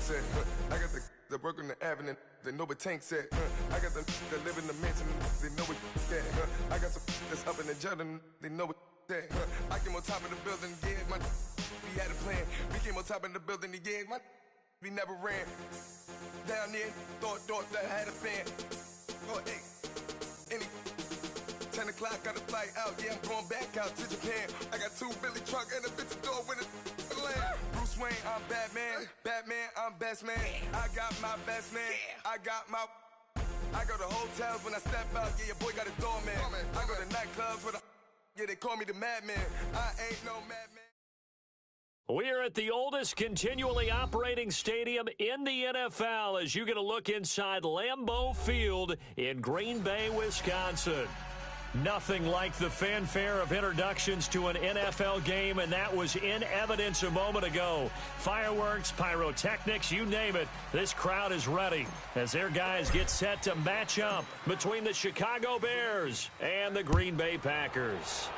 said. I got the work on the avenue, they know what Tank said. I got the that live in the mansion, they know what that. I got some that's up in the jungle, they know what that. I came on top of the building, yeah, we had a plan. We came on top of the building, yeah, we never ran. Down there, thought that I had a fan. Oh, hey, 10 o'clock, got a flight out, yeah, I'm going back out to Japan. I got 2 Billy truck and a bitch door with a land. Bruce Wayne, I'm Batman. Batman, I'm best man. I got my best man. I go to hotels when I step out, yeah, your boy got a doorman. I go to nightclubs with yeah, they call me the madman. I ain't no madman. We're at the oldest continually operating stadium in the NFL as you get a look inside Lambeau Field in Green Bay, Wisconsin. Nothing like the fanfare of introductions to an NFL game, and that was in evidence a moment ago. Fireworks, pyrotechnics, you name it. This crowd is ready as their guys get set to match up between the Chicago Bears and the Green Bay Packers.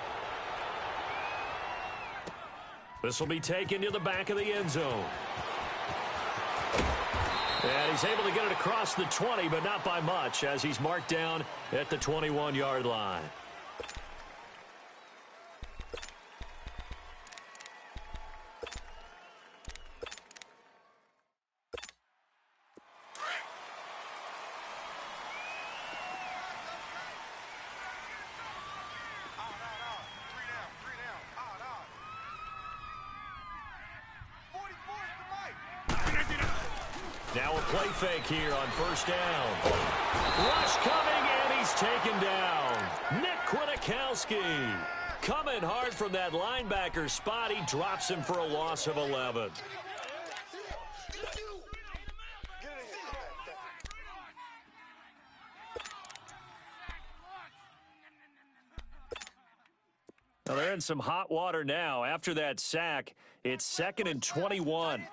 This will be taken to the back of the end zone. And he's able to get it across the 20, but not by much, as he's marked down at the 21-yard line. Now a play fake here on first down. Rush coming, and he's taken down. Nick Kwiatkowski coming hard from that linebacker spot. He drops him for a loss of 11. Well, they're in some hot water now. After that sack, it's 2nd and 21.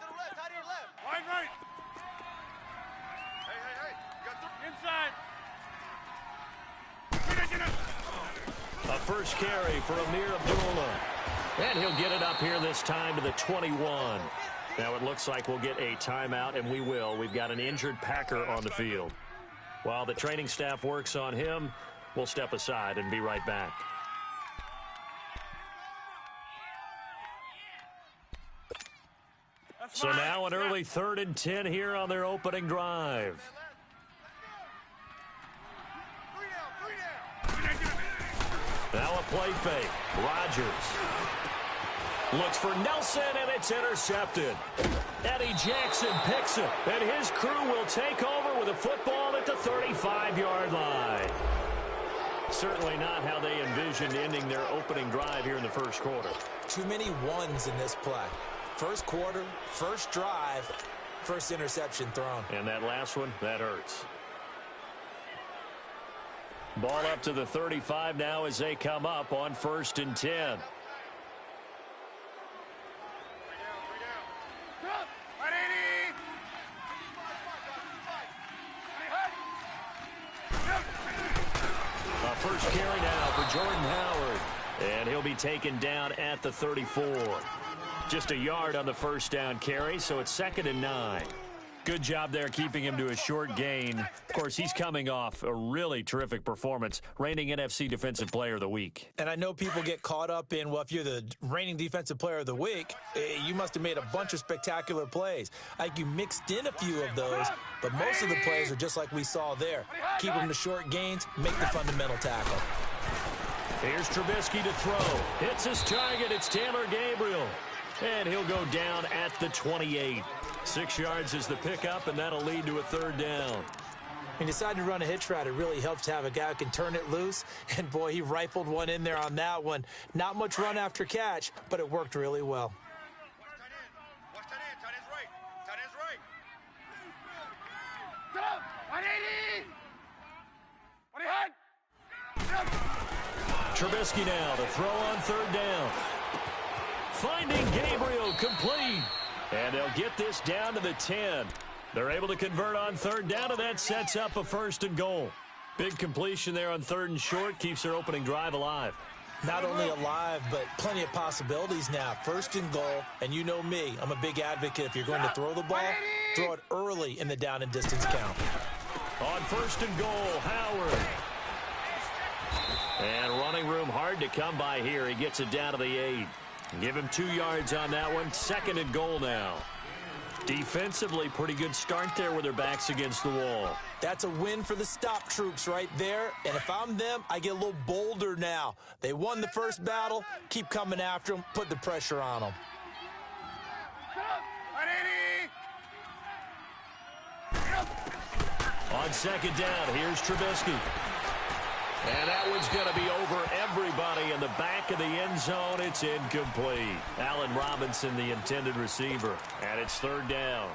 A first carry for Amir Abdullah. And he'll get it up here this time to the 21. Now it looks like we'll get a timeout, and we will. We've got an injured Packer on the field. While the training staff works on him, we'll step aside and be right back. So now an early 3rd and 10 here on their opening drive. Now a play fake. Rodgers looks for Nelson, and it's intercepted. Eddie Jackson picks it, and his crew will take over with a football at the 35-yard line. Certainly not how they envisioned ending their opening drive here in the first quarter. Too many ones in this play. First quarter, first drive, first interception thrown. And that last one, that hurts. Ball up to the 35 now as they come up on 1st and 10. A first carry now for Jordan Howard. And he'll be taken down at the 34. Just a yard on the first down carry, so it's 2nd and 9. Good job there keeping him to a short gain. Of course, he's coming off a really terrific performance, reigning NFC Defensive Player of the Week. And I know people get caught up in, well, if you're the reigning Defensive Player of the Week, you must have made a bunch of spectacular plays. Like you mixed in a few of those, but most of the plays are just like we saw there. Keep them to short gains, make the fundamental tackle. Here's Trubisky to throw. Hits his target. It's Taylor Gabriel. And he'll go down at the 28. 6 yards is the pickup, and that'll lead to a 3rd down. He decided to run a hitch route. It really helps to have a guy who can turn it loose. And, boy, he rifled one in there on that one. Not much run after catch, but it worked really well. Watch tight end. Tight end's right. Tight end's right. Trubisky now to throw on 3rd down. Finding Gabriel complete. And they'll get this down to the 10. They're able to convert on 3rd down, and that sets up a 1st and goal. Big completion there on 3rd and short, keeps their opening drive alive. Not only alive, but plenty of possibilities now. 1st and goal, and you know me, I'm a big advocate. If you're going to throw the ball, throw it early in the down and distance count. On 1st and goal, Howard. And running room hard to come by here. He gets it down to the 8. Give him 2 yards on that one. 2nd and goal now. Defensively, pretty good start there with their backs against the wall. That's a win for the stop troops right there. And if I'm them, I get a little bolder now. They won the first battle. Keep coming after them. Put the pressure on them. On 2nd down, here's Trubisky. And that one's going to be over everybody in the back of the end zone. It's incomplete. Allen Robinson, the intended receiver. And it's 3rd down.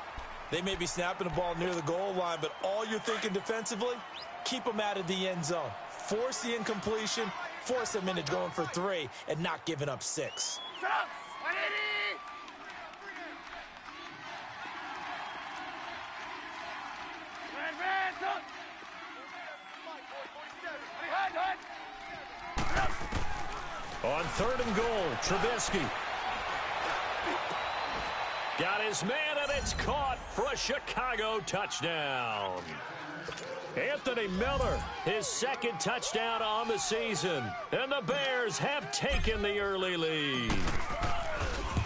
They may be snapping the ball near the goal line, but all you're thinking defensively, keep them out of the end zone. Force the incompletion, force them into going for 3, and not giving up 6. On 3rd and goal, Trubisky. Got his man, and it's caught for a Chicago touchdown. Anthony Miller, his 2nd touchdown on the season. And the Bears have taken the early lead.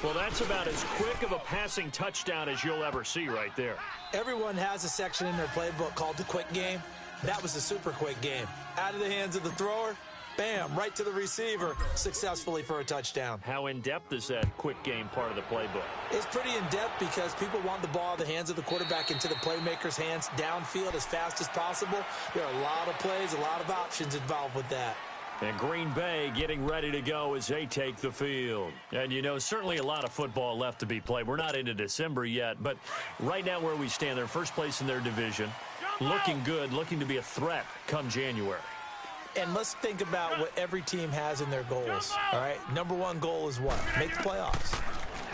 Well, that's about as quick of a passing touchdown as you'll ever see right there. Everyone has a section in their playbook called the quick game. That was the super quick game. Out of the hands of the thrower, bam, right to the receiver, successfully for a touchdown. How in-depth is that quick game part of the playbook? It's pretty in-depth because people want the ball in the hands of the quarterback into the playmaker's hands downfield as fast as possible. There are a lot of plays, a lot of options involved with that. And Green Bay getting ready to go as they take the field. And, you know, certainly a lot of football left to be played. We're not into December yet, but right now where we stand, they're first place in their division, looking good, looking to be a threat come January. And let's think about what every team has in their goals, all right? Number 1 goal is what? Make the playoffs.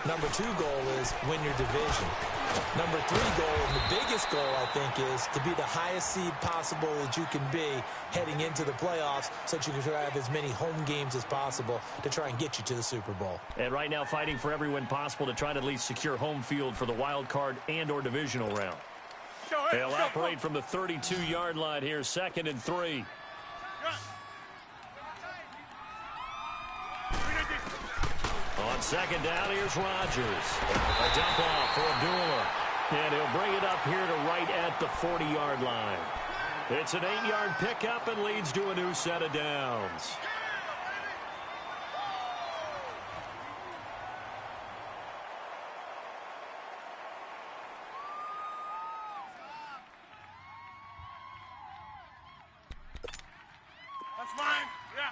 Number 2 goal is win your division. Number 3 goal, and the biggest goal, I think, is to be the highest seed possible that you can be heading into the playoffs so that you can have as many home games as possible to try and get you to the Super Bowl. And right now fighting for every win possible to try to at least secure home field for the wild card and or divisional round. They'll operate from the 32-yard line here, 2nd and 3. On 2nd down, here's Rodgers. A dump off for Abdullah. And he'll bring it up here to right at the 40-yard line. It's an 8-yard pickup and leads to a new set of downs. That's fine. Yeah.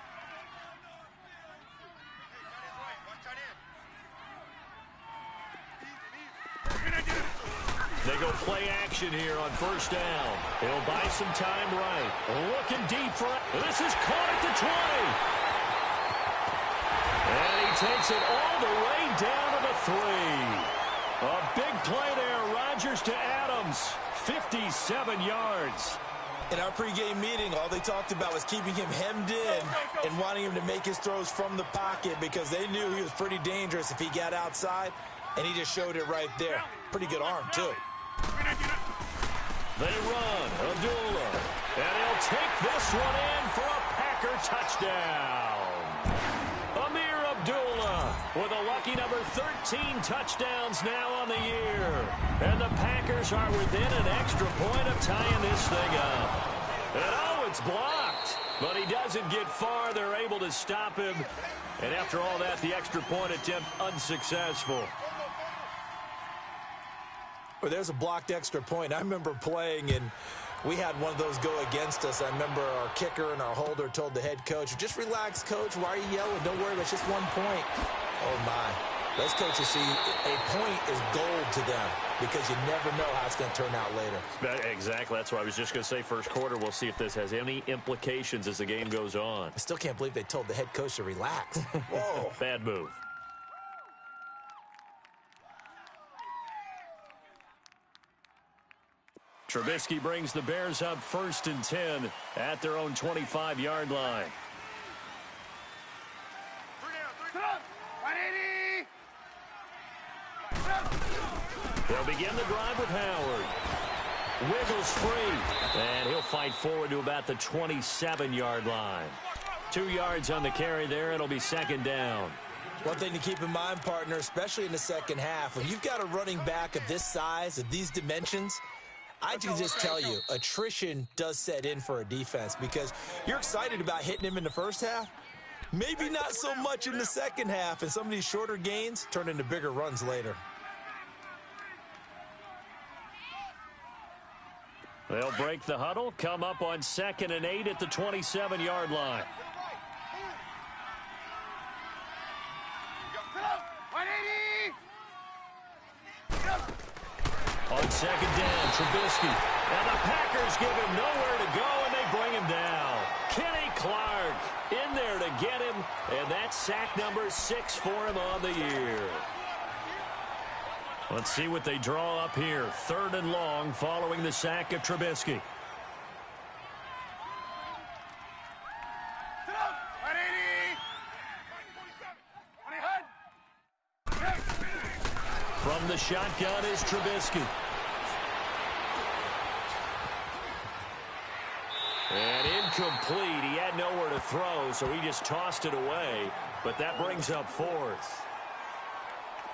They go play action here on 1st down. He'll buy some time right. Looking deep for it. This is caught at the 20. And he takes it all the way down to the 3. A big play there. Rodgers to Adams. 57 yards. In our pregame meeting, all they talked about was keeping him hemmed in and wanting him to make his throws from the pocket because they knew he was pretty dangerous if he got outside, and he just showed it right there. Pretty good arm, too. They run. Abdullah. And he'll take this one in for a Packer touchdown. Amir Abdullah with a lucky number 13 touchdowns now on the year. And the Packers are within an extra point of tying this thing up. And oh, it's blocked. But he doesn't get far. They're able to stop him. And after all that, the extra point attempt unsuccessful. Well, there's a blocked extra point. I remember playing, and we had one of those go against us. I remember our kicker and our holder told the head coach, just relax, coach. Why are you yelling? Don't worry, it's just 1 point. Oh, my. Those coaches see a point is gold to them because you never know how it's going to turn out later. Exactly. That's what I was just going to say. First quarter, we'll see if this has any implications as the game goes on. I still can't believe they told the head coach to relax. Whoa. Bad move. Trubisky brings the Bears up 1st and 10 at their own 25-yard line. They'll begin the drive with Howard. Wiggles free, and he'll fight forward to about the 27-yard line. 2 yards on the carry there. It'll be second down. One thing to keep in mind, partner, especially in the second half, when you've got a running back of this size, of these dimensions, I can just tell you, attrition does set in for a defense because you're excited about hitting him in the first half. Maybe not so much in the second half, and some of these shorter gains turn into bigger runs later. They'll break the huddle, come up on 2nd and 8 at the 27-yard line. On second down, Trubisky. And the Packers give him nowhere to go, and they bring him down. Kenny Clark in there to get him, and that's sack number 6 for him on the year. Let's see what they draw up here. 3rd and long following the sack of Trubisky. From the shotgun is Trubisky. And incomplete. He had nowhere to throw, so he just tossed it away. But that brings up 4th.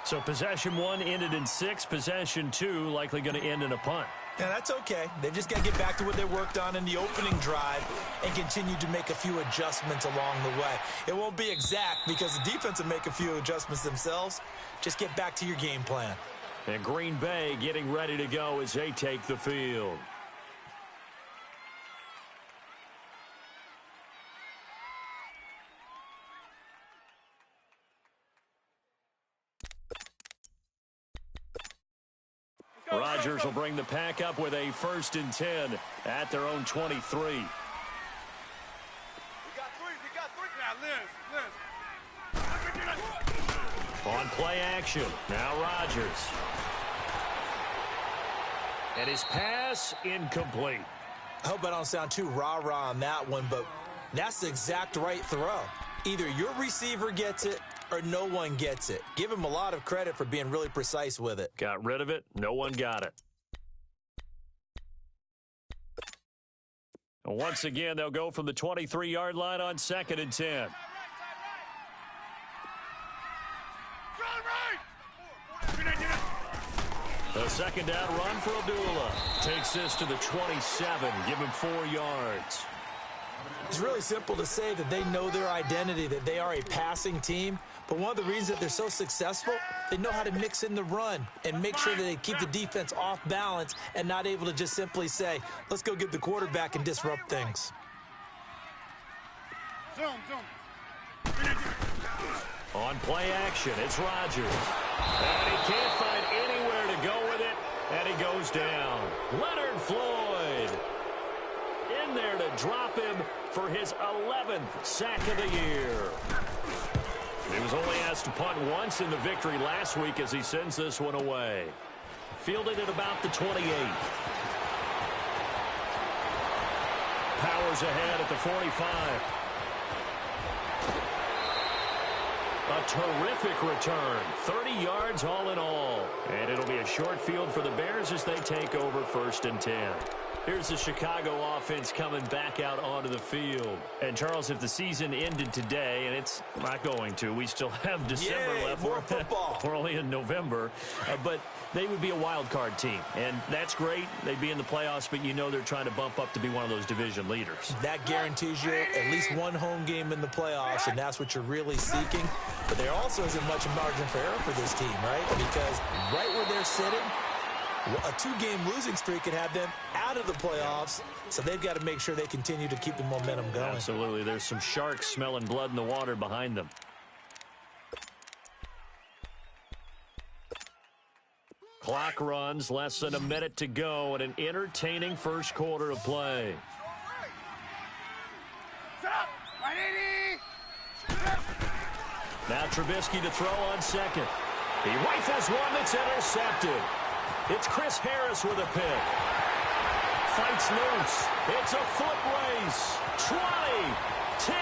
So possession 1 ended in 6. Possession 2 likely going to end in a punt. Yeah, that's okay. They've just got to get back to what they worked on in the opening drive and continue to make a few adjustments along the way. It won't be exact because the defense will make a few adjustments themselves. Just get back to your game plan. And Green Bay getting ready to go as they take the field. Rodgers will bring the pack up with a 1st and 10 at their own 23. We got 3. Now, On play action, now Rodgers. And his pass incomplete. I hope I don't sound too rah-rah on that one, but that's the exact right throw. Either your receiver gets it or no one gets it. Give him a lot of credit for being really precise with it. Got rid of it. No one got it. And once again, they'll go from the 23-yard line on 2nd and 10. A second down run for Abdullah. Takes this to the 27. Give him 4 yards. It's really simple to say that they know their identity, that they are a passing team. But one of the reasons that they're so successful, they know how to mix in the run and make sure that they keep the defense off balance and not able to just simply say, let's go get the quarterback and disrupt things. On play action, it's Rodgers. And he can't find anywhere to go with it, and he goes down. Leonard Floyd in there to drop him for his 11th sack of the year. He was only asked to punt once in the victory last week as he sends this one away. Fielded at about the 28. Powers ahead at the 45. A terrific return. 30 yards all in all. And it'll be a short field for the Bears as they take over 1st and 10. Here's the Chicago offense coming back out onto the field. And, Charles, if the season ended today, and it's not going to, we still have December left. More football. We're only in November. But they would be a wild card team. And that's great. They'd be in the playoffs, but you know they're trying to bump up to be one of those division leaders. That guarantees you at least one home game in the playoffs, and that's what you're really seeking. But there also isn't much margin for error for this team, right? Because right where they're sitting, a 2-game losing streak could have them out of the playoffs, so they've got to make sure they continue to keep the momentum going. Absolutely. There's some sharks smelling blood in the water behind them. Clock runs, less than a minute to go, and an entertaining first quarter of play. Now Trubisky to throw on 2nd. He rifles one that's intercepted. It's Chris Harris with a pick. Fights loose. It's a foot race. 20, 10,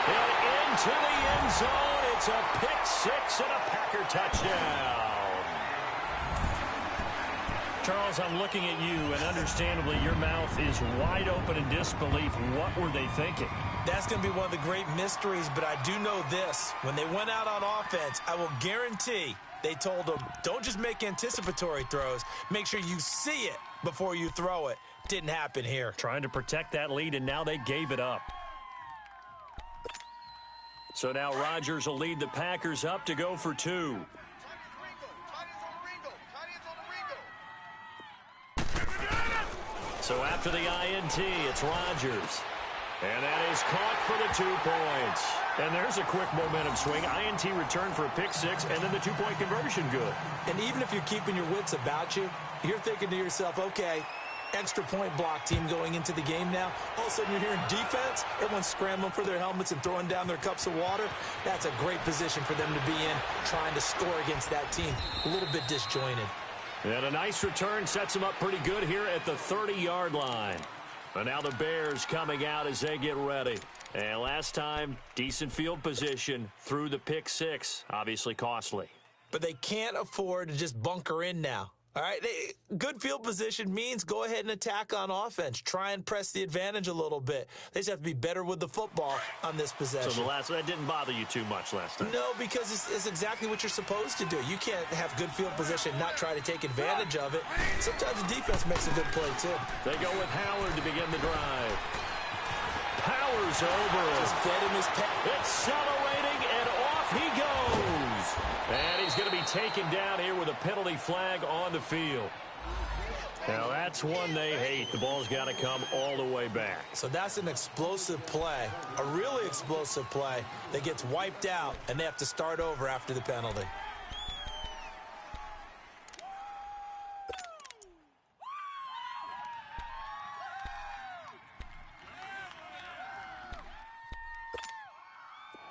and into the end zone. It's a pick 6 and a Packer touchdown. Charles, I'm looking at you, and understandably, your mouth is wide open in disbelief. What were they thinking? That's going to be one of the great mysteries, but I do know this. When they went out on offense, I will guarantee they told them, don't just make anticipatory throws. Make sure you see it before you throw it. Didn't happen here. Trying to protect that lead, and now they gave it up. So now Rodgers will lead the Packers up to go for 2. So after the INT, it's Rodgers. And that is caught for the 2 points. And there's a quick momentum swing. INT return for a pick 6, and then the 2-point conversion good. And even if you're keeping your wits about you, you're thinking to yourself, okay, extra point block team going into the game now. All of a sudden you're hearing defense. Everyone's scrambling for their helmets and throwing down their cups of water. That's a great position for them to be in, trying to score against that team. A little bit disjointed. And a nice return sets them up pretty good here at the 30-yard line. And now the Bears coming out as they get ready. And last time, decent field position through the pick 6. Obviously costly. But they can't afford to just bunker in now. All right, good field position means go ahead and attack on offense. Try and press the advantage a little bit. They just have to be better with the football on this possession. So that didn't bother you too much last time? No, because it's exactly what you're supposed to do. You can't have good field position and not try to take advantage of it. Sometimes the defense makes a good play, too. They go with Howard to begin the drive. Powers over. Just fed him his accelerating, and off he goes. And he's going to be taken down here with a penalty flag on the field. Now, that's one they hate. The ball's got to come all the way back. So that's an explosive play, a really explosive play that gets wiped out, and they have to start over after the penalty.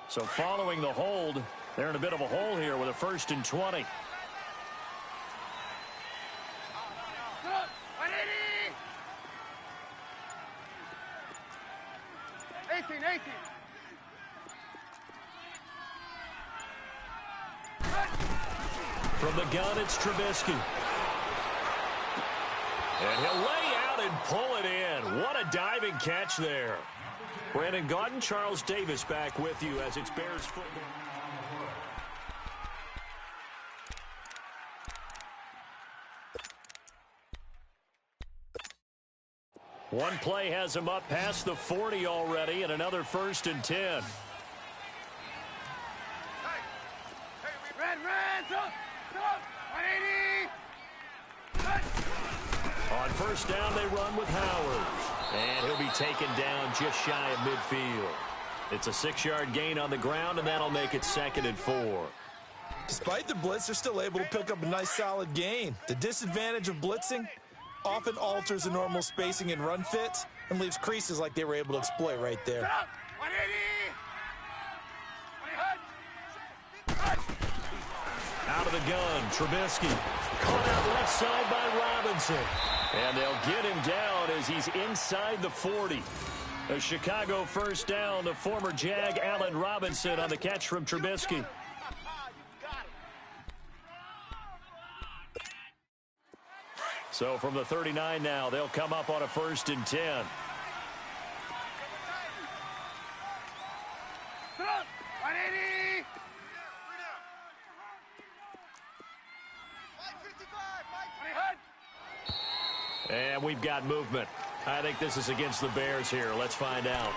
So following the hold, they're in a bit of a hole here with a 1st and 20. From the gun, it's Trubisky. And he'll lay out and pull it in. What a diving catch there. Brandon Gaudin, Charles Davis back with you as it's Bears football. One play has him up past the 40 already, and another 1st and 10. On 1st down, they run with Howard. And he'll be taken down just shy of midfield. It's a 6-yard gain on the ground, and that'll make it 2nd and 4. Despite the blitz, they're still able to pick up a nice, solid gain. The disadvantage of blitzing often alters the normal spacing and run fits and leaves creases like they were able to exploit right there. Out of the gun, Trubisky. Caught out left side by Robinson. And they'll get him down as he's inside the 40. A Chicago 1st down to former Jag Allen Robinson on the catch from Trubisky. So from the 39 now, they'll come up on a 1st and 10. And we've got movement. I think this is against the Bears here. Let's find out.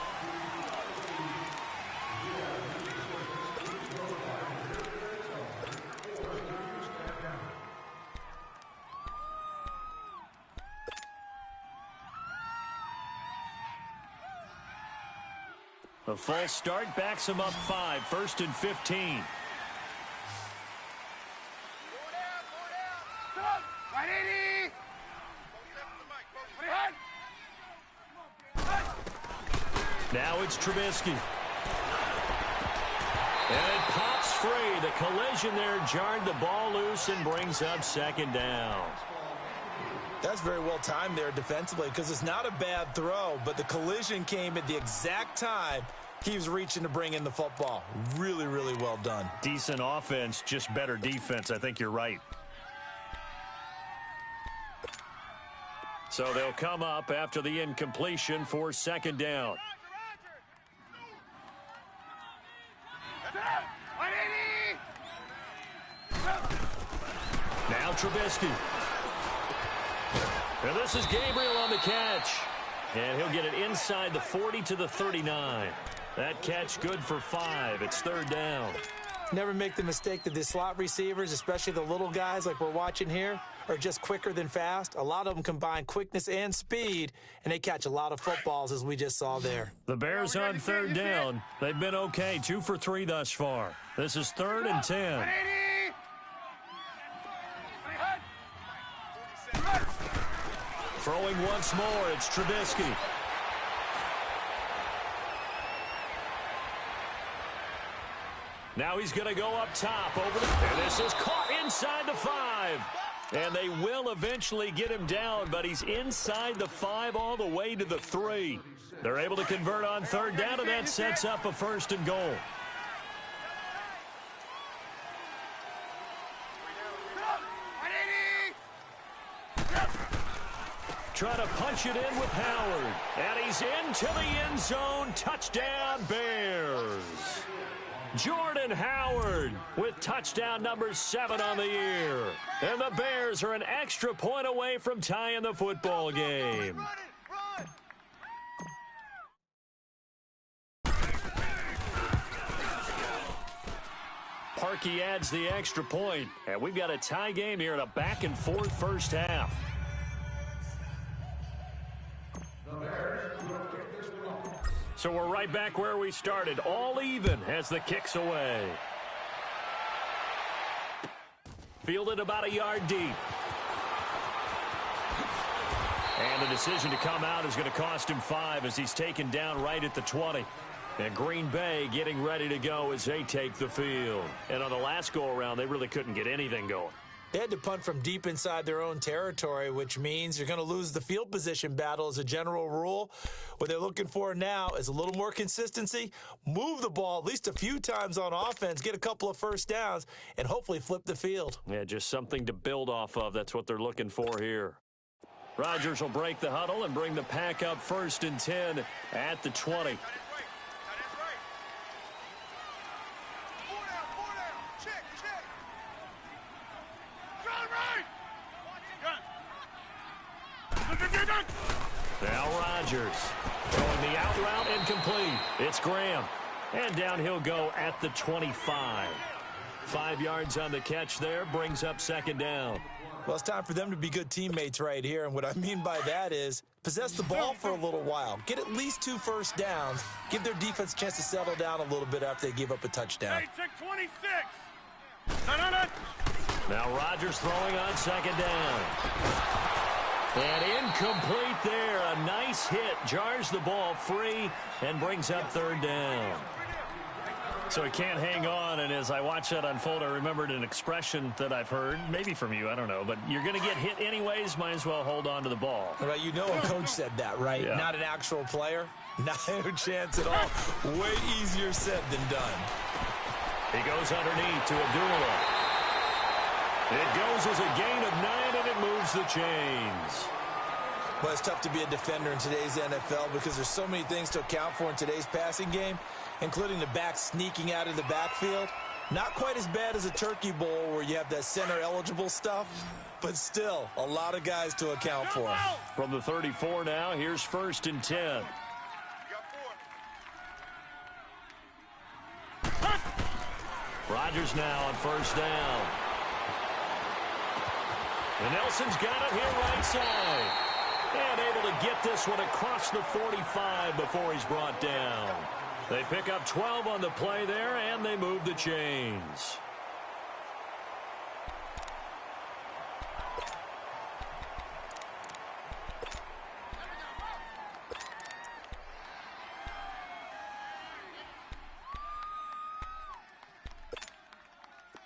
A false start backs him up 5, 1st and 15. Now it's Trubisky. And it pops free. The collision there jarred the ball loose and brings up 2nd down. That's very well timed there defensively because it's not a bad throw, but the collision came at the exact time he was reaching to bring in the football. Really, really well done. Decent offense, just better defense. I think you're right. So they'll come up after the incompletion for second down. Now Trubisky. And this is Gabriel on the catch. And he'll get it inside the 40 to the 39. That catch good for 5. It's third down. Never make the mistake that the slot receivers, especially the little guys like we're watching here, are just quicker than fast. A lot of them combine quickness and speed, and they catch a lot of footballs, as we just saw there. The Bears on third down. They've been okay, 2 for 3 thus far. This is 3rd and 10. Throwing once more, it's Trubisky. Now he's going to go up top over the... And this is caught inside the 5. And they will eventually get him down, but he's inside the 5 all the way to the 3. They're able to convert on third down, and that sets up a 1st and goal. Try to punch it in with Howard. And he's into the end zone. Touchdown, Bears. Jordan Howard with touchdown number 7 on the year. And the Bears are an extra point away from tying the football game. Parkey adds the extra point. And we've got a tie game here in a back-and-forth first half. So we're right back where we started, all even as the kick's away. Fielded about a yard deep. And the decision to come out is going to cost him 5 as he's taken down right at the 20. And Green Bay getting ready to go as they take the field. And on the last go-around, they really couldn't get anything going. They had to punt from deep inside their own territory, which means you're going to lose the field position battle as a general rule. What they're looking for now is a little more consistency, move the ball at least a few times on offense, get a couple of first downs, and hopefully flip the field. Yeah, just something to build off of. That's what they're looking for here. Rodgers will break the huddle and bring the pack up 1st and 10 at the 20. Now Rodgers throwing the out route incomplete. It's Graham. And down he'll go at the 25. 5 yards on the catch there brings up second down. Well, it's time for them to be good teammates right here. And what I mean by that is possess the ball for a little while. Get at least 2 first downs. Give their defense a chance to settle down a little bit after they give up a touchdown. Hey, check 26. Now Rodgers throwing on second down. And incomplete there. A nice hit. Jars the ball free and brings up third down. So he can't hang on, and as I watch that unfold, I remembered an expression that I've heard, maybe from you, I don't know, but you're going to get hit anyways, might as well hold on to the ball. Right, you know a coach said that, right? Yeah. Not an actual player. Not a chance at all. Way easier said than done. He goes underneath to Abdullah. It goes as a gain of 9, and it moves the chains. Well, it's tough to be a defender in today's NFL because there's so many things to account for in today's passing game, including the back sneaking out of the backfield. Not quite as bad as a turkey bowl where you have that center-eligible stuff, but still a lot of guys to account for. From the 34 now, here's 1st and 10. Rodgers now on first down. And Nelson's got it here right side. And able to get this one across the 45 before he's brought down. They pick up 12 on the play there, and they move the chains.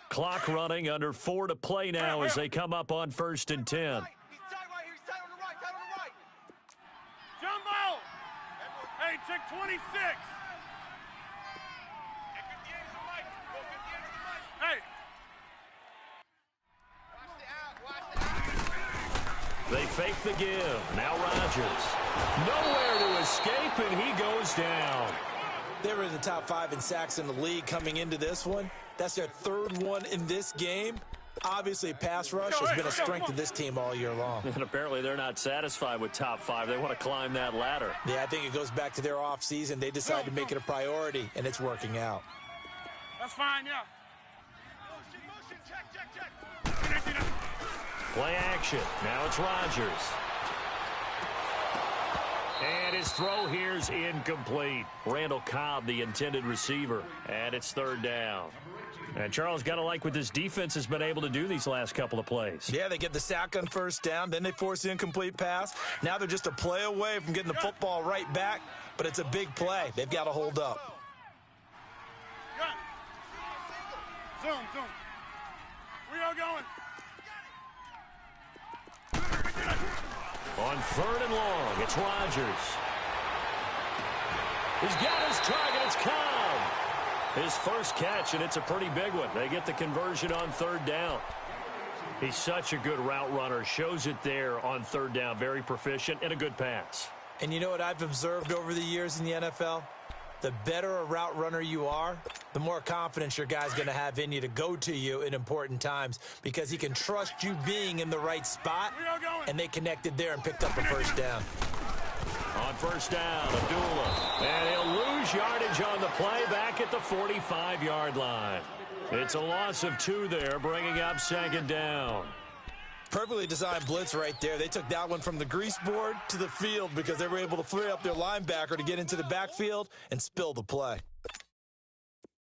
Clock running, under 4 to play now as they come up on 1st and 10. He's tight right here. He's tight on the right. Tight on the right. Jumbo! Hey, check 26. Hey! They fake the give. Now Rodgers. Nowhere to escape, and he goes down. They were in the top 5 in sacks in the league coming into this one. That's their 3rd one in this game. Obviously, pass rush has been a strength of this team all year long. And apparently they're not satisfied with top 5. They want to climb that ladder. Yeah, I think it goes back to their offseason. They decided to make it a priority, and it's working out. That's fine, yeah. Play action. Now it's Rodgers. And his throw here's incomplete. Randall Cobb, the intended receiver. And it's 3rd down. And Charles, got to like what this defense has been able to do these last couple of plays. Yeah, they get the sack on 1st down. Then they force the incomplete pass. Now they're just a play away from getting the football right back. But it's a big play. They've got to hold up. Zoom. Where y'all going? On 3rd and long, it's Rodgers. He's got his target. It's Cobb. His first catch, and it's a pretty big one. They get the conversion on 3rd down. He's such a good route runner. Shows it there on 3rd down. Very proficient and a good pass. And you know what I've observed over the years in the NFL? The better a route runner you are, the more confidence your guy's going to have in you to go to you in important times because he can trust you being in the right spot, and they connected there and picked up a 1st down. On 1st down, Abdullah. And he'll lose yardage on the play back at the 45-yard line. It's a loss of 2 there, bringing up 2nd down. Perfectly designed blitz right there. They took that one from the grease board to the field because they were able to free up their linebacker to get into the backfield and spill the play.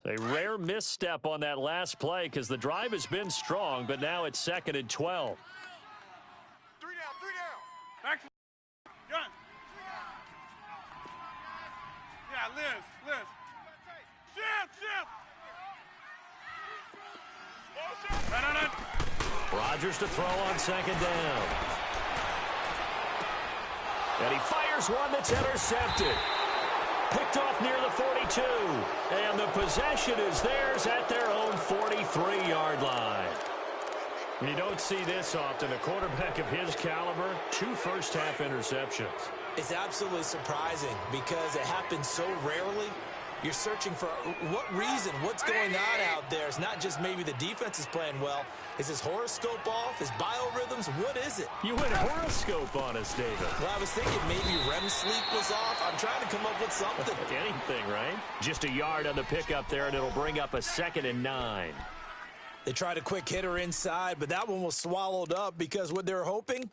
A rare misstep on that last play because the drive has been strong, but now it's 2nd and 12. 3 down. Back to gun. Yeah, Liz. Shift. No. Rodgers to throw on 2nd down. And he fires one that's intercepted. Picked off near the 42. And the possession is theirs at their own 43-yard line. You don't see this often. A quarterback of his caliber, 2 first-half interceptions. It's absolutely surprising because it happens so rarely. You're searching for what reason, what's going on out there. It's not just maybe the defense is playing well. Is his horoscope off? His biorhythms? What is it? You went horoscope on us, David. Well, I was thinking maybe REM sleep was off. I'm trying to come up with something. Anything, right? Just a yard on the pickup there, and it'll bring up a 2nd and 9. They tried a quick hitter inside, but that one was swallowed up because what they're hoping,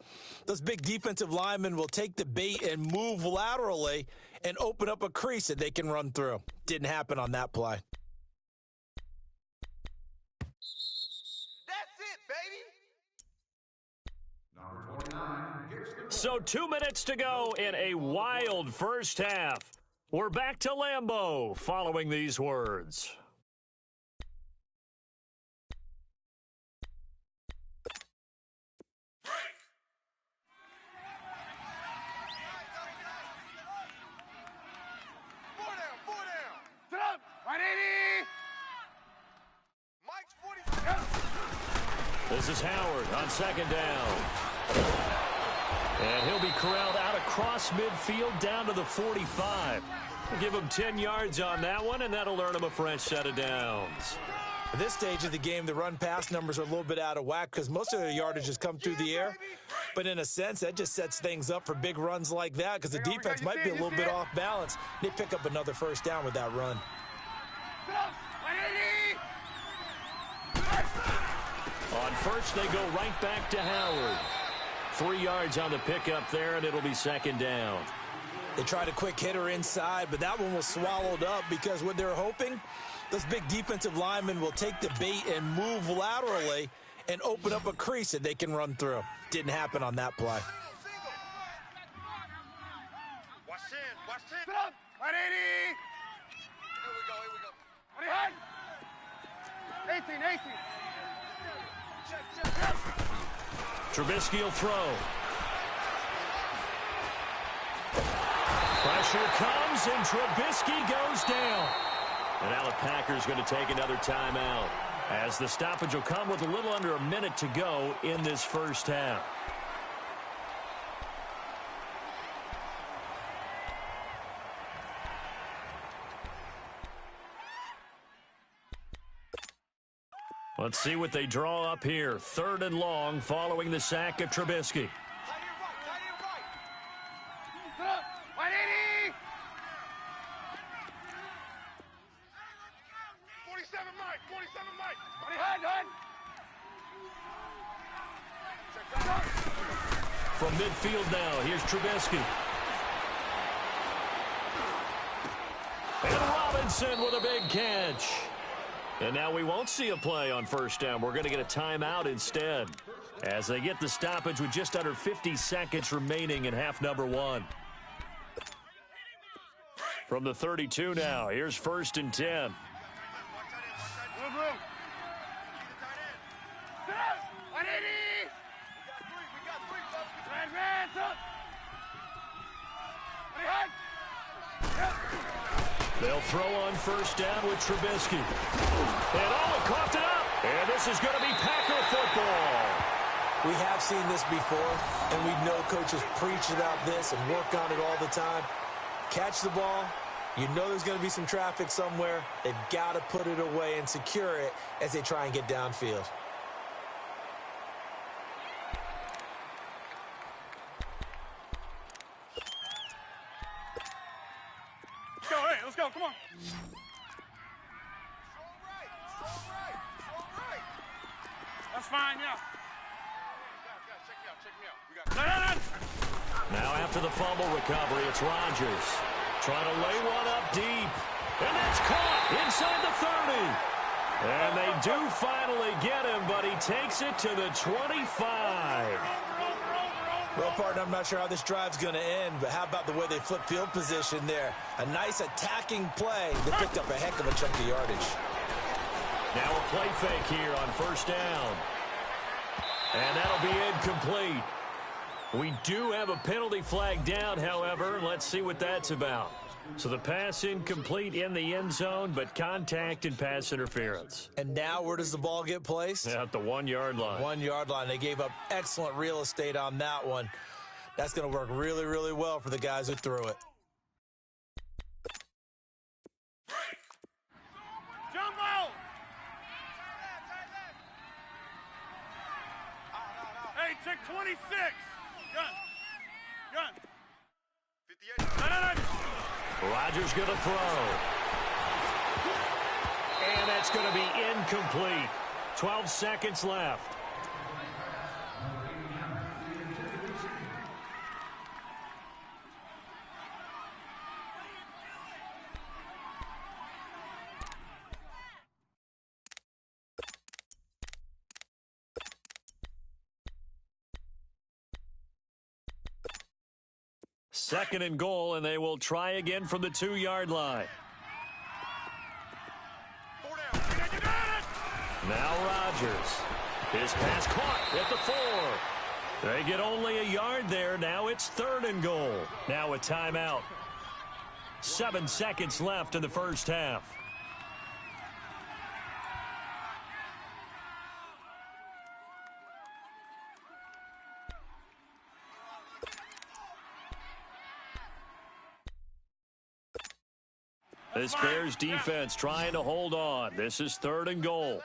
those big defensive linemen will take the bait and move laterally and open up a crease that they can run through. Didn't happen on that play. That's it, baby. So 2 minutes to go in a wild first half. We're back to Lambeau following these words. This is Howard on 2nd down. And he'll be corralled out across midfield down to the 45. We'll give him 10 yards on that one, and that'll earn him a fresh set of downs. At this stage of the game, the run-pass numbers are a little bit out of whack because most of their yardage has come through the air. But in a sense, that just sets things up for big runs like that because the defense might be a little bit off balance. They pick up another 1st down with that run. On 1st, they go right back to Howard. 3 yards on the pickup there, and it'll be 2nd down. They tried a quick hitter inside, but that one was swallowed up because what they're hoping, those big defensive linemen will take the bait and move laterally and open up a crease that they can run through. Didn't happen on that play. Watch 10. Sit up. 180. Here we go. 18. Check. Trubisky will throw. Pressure comes, and Trubisky goes down. And now the Packers going to take another timeout as the stoppage will come with a little under a minute to go in this first half. Let's see what they draw up here. 3rd and long following the sack of Trubisky. 47 Mike, 47 Mike. From midfield now, here's Trubisky. And Robinson with a big catch. And now we won't see a play on 1st down. We're going to get a timeout instead, as they get the stoppage with just under 50 seconds remaining in half number 1. From the 32 now, here's 1st and 10. They'll throw on 1st down with Trubisky. And coughed it up. And this is going to be Packer football. We have seen this before, and we know coaches preach about this and work on it all the time. Catch the ball. You know there's going to be some traffic somewhere. They've got to put it away and secure it as they try and get downfield. Let's go, come on. That's fine, yeah. Check me out. Now after the fumble recovery, it's Rodgers. Trying to lay one up deep. And that's caught inside the 30. And they do finally get him, but he takes it to the 25. Well, partner, I'm not sure how this drive's going to end, but how about the way they flip field position there? A nice attacking play that picked up a heck of a chunk of yardage. Now a play fake here on 1st down. And that'll be incomplete. We do have a penalty flag down, however. Let's see what that's about. So the pass incomplete in the end zone, but contact and pass interference. And now where does the ball get placed? At the 1-yard line. 1-yard line. They gave up excellent real estate on that one. That's going to work really, really well for the guys who threw it. Jumbo! Hey, check 26. Gun. 58. Rodgers going to throw. And that's going to be incomplete. 12 seconds left. Second and goal, and they will try again from the 2-yard line. Now Rodgers. His pass caught at the 4. They get only a yard there. Now it's 3rd and goal. Now a timeout. 7 seconds left in the 1st half. This Bears defense trying to hold on. This is 3rd and goal.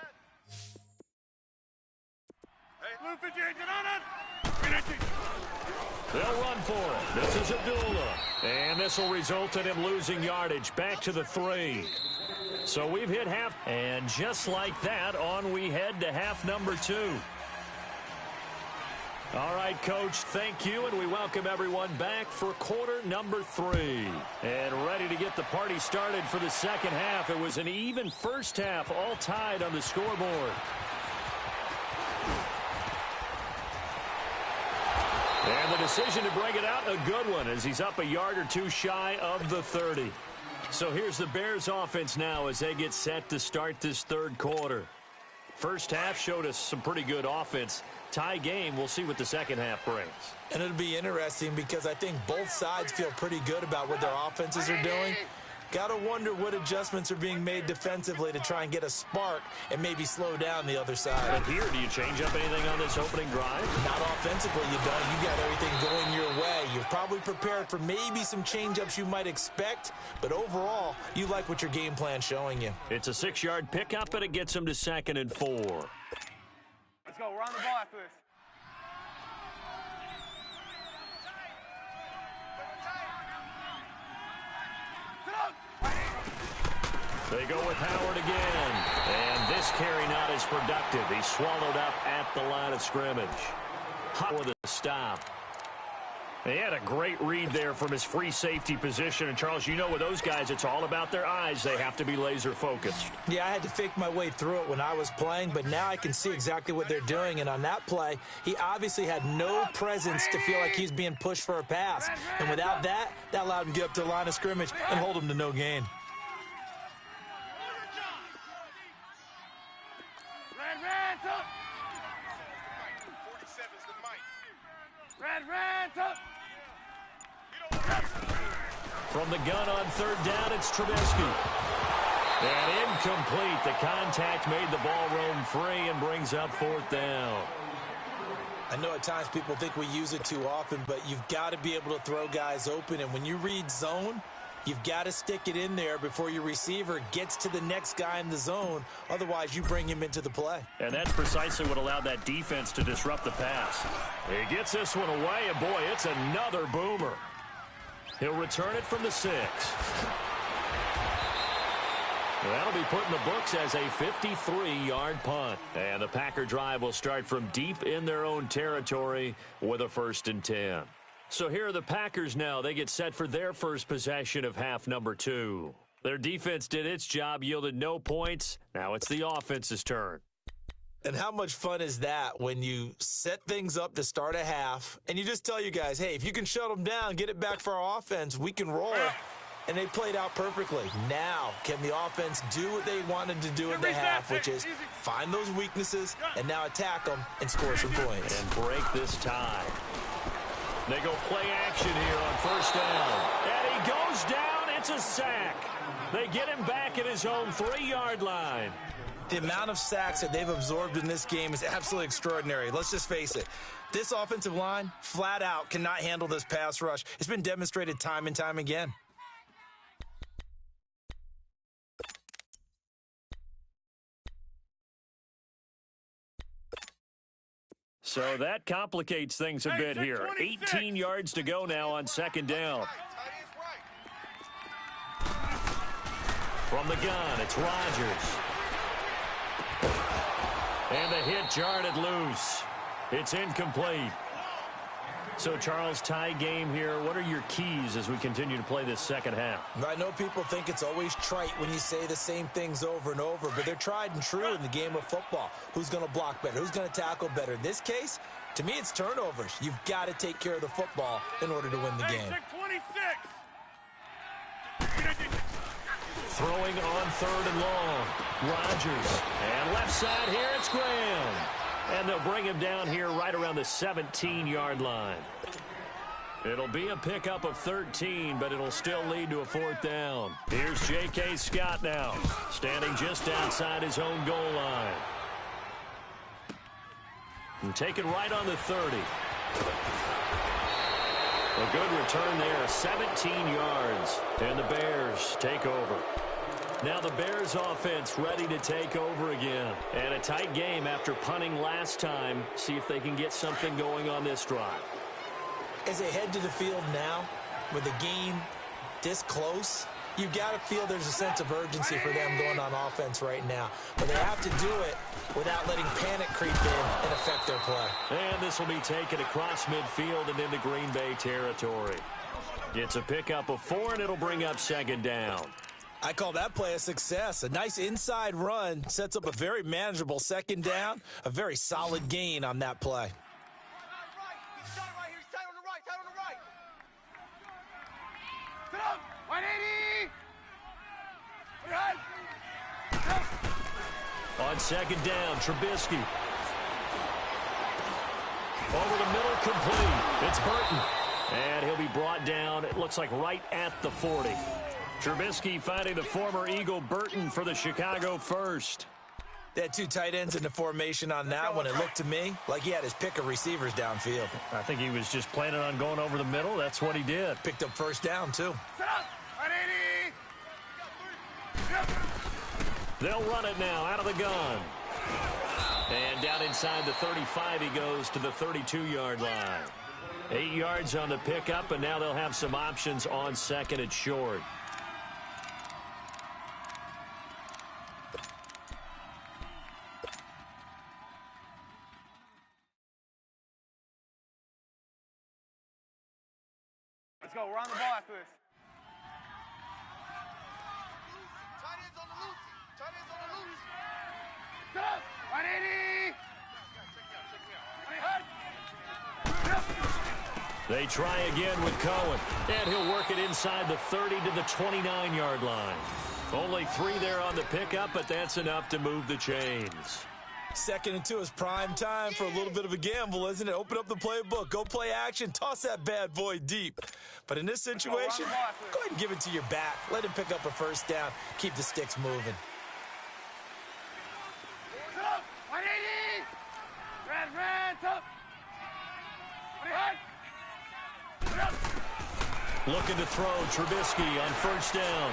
They'll run for it. This is Abdullah. And this will result in him losing yardage back to the 3. So we've hit half. And just like that, on we head to half number 2. All right, Coach, thank you, and we welcome everyone back for quarter number 3. And ready to get the party started for the second half. It was an even first half, all tied on the scoreboard. And the decision to bring it out, a good one, as he's up a yard or 2 shy of the 30. So here's the Bears offense now as they get set to start this 3rd quarter. First half showed us some pretty good offense. Tie game, we'll see what the second half brings. And it'll be interesting because I think both sides feel pretty good about what their offenses are doing. Got to wonder what adjustments are being made defensively to try and get a spark and maybe slow down the other side. And here, do you change up anything on this opening drive? Not offensively, you don't. You got everything going your way. You've probably prepared for maybe some change-ups you might expect, but overall, you like what your game plan's showing you. It's a 6-yard pickup, and it gets them to 2nd and 4. Let's go. We're on the ball after this. They go with Howard again, and this carry not as productive. He's swallowed up at the line of scrimmage. Hot with a stop. He had a great read there from his free safety position. And, Charles, you know with those guys, it's all about their eyes. They have to be laser-focused. Yeah, I had to fake my way through it when I was playing, but now I can see exactly what they're doing. And on that play, he obviously had no presence to feel like he's being pushed for a pass. And without that, that allowed him to get up to the line of scrimmage and hold him to no gain. From the gun on 3rd down, it's Trubisky. And incomplete. The contact made the ball roam free and brings up 4th down. I know at times people think we use it too often, but you've got to be able to throw guys open. And when you read zone, you've got to stick it in there before your receiver gets to the next guy in the zone. Otherwise, you bring him into the play. And that's precisely what allowed that defense to disrupt the pass. He gets this one away, and boy, it's another boomer. He'll return it from the 6. That'll be put in the books as a 53-yard punt. And the Packer drive will start from deep in their own territory with a 1st and 10. So here are the Packers now. They get set for their first possession of half number 2. Their defense did its job, yielded no points. Now it's the offense's turn. And how much fun is that when you set things up to start a half and you just tell you guys, hey, if you can shut them down, get it back for our offense, we can roll. And they played out perfectly. Now, can the offense do what they wanted to do in the half, which is find those weaknesses and now attack them and score some points. And break this tie. They go play action here on 1st down. And he goes down. It's a sack. They get him back at his own 3-yard line. The amount of sacks that they've absorbed in this game is absolutely extraordinary. Let's just face it. This offensive line, flat out, cannot handle this pass rush. It's been demonstrated time and time again. So that complicates things a bit here. 18 yards to go now on 2nd down. From the gun, it's Rodgers. And the hit jarred it loose. It's incomplete. So, Charles, tie game here. What are your keys as we continue to play this second half? I know people think it's always trite when you say the same things over and over, but they're tried and true in the game of football. Who's going to block better? Who's going to tackle better? In this case, to me, it's turnovers. You've got to take care of the football in order to win the game. Throwing on 3rd and long. Rodgers. And left side here, it's Graham. And they'll bring him down here right around the 17-yard line. It'll be a pickup of 13, but it'll still lead to a 4th down. Here's J.K. Scott now, standing just outside his own goal line. And taken right on the 30. A good return there, 17 yards. And the Bears take over. Now the Bears offense ready to take over again. And a tight game after punting last time. See if they can get something going on this drive. As they head to the field now, with the game this close, you've got to feel there's a sense of urgency for them going on offense right now. But they have to do it without letting panic creep in and affect their play. And this will be taken across midfield and into Green Bay territory. It's a pickup of 4, and it'll bring up 2nd down. I call that play a success. A nice inside run sets up a very manageable 2nd down, a very solid gain on that play. On 2nd down, Trubisky. Over the middle, complete. It's Burton. And he'll be brought down, it looks like right at the 40. Trubisky finding the former Eagle Burton for the Chicago first. They had two tight ends in the formation on that one. It looked to me like he had his pick of receivers downfield. I think he was just planning on going over the middle. That's what he did. Picked up first down, too. They'll run it now out of the gun. And down inside the 35, he goes to the 32-yard line. 8 yards on the pickup, and now they'll have some options on second and short. Let's go. We're on the ball after this. Tight ends on the loose. Tight ends on the loose. Set up. 180. They try again with Cohen, and he'll work it inside the 30 to the 29-yard line. Only 3 there on the pickup, but that's enough to move the chains. 2nd and 2 is prime time for a little bit of a gamble, isn't it? Open up the playbook, go play action, toss that bad boy deep. But in this situation, go ahead and give it to your back. Let him pick up a first down. Keep the sticks moving. Set up. 180. Red, up. 180. Looking to throw Trubisky on first down.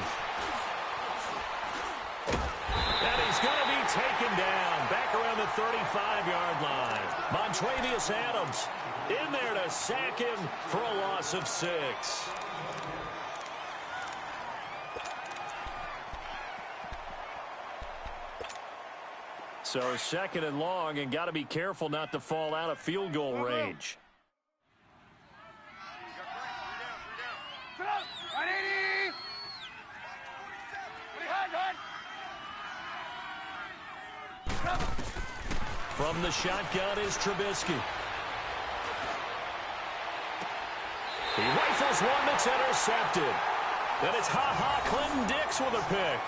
And he's going to be taken down back around the 35-yard line. Montravius Adams in there to sack him for a loss of 6. So 2nd and long, and got to be careful not to fall out of field goal range. Set up. 180. From the shotgun is Trubisky. He rifles one that's intercepted. Then it's Clinton Dix with a pick.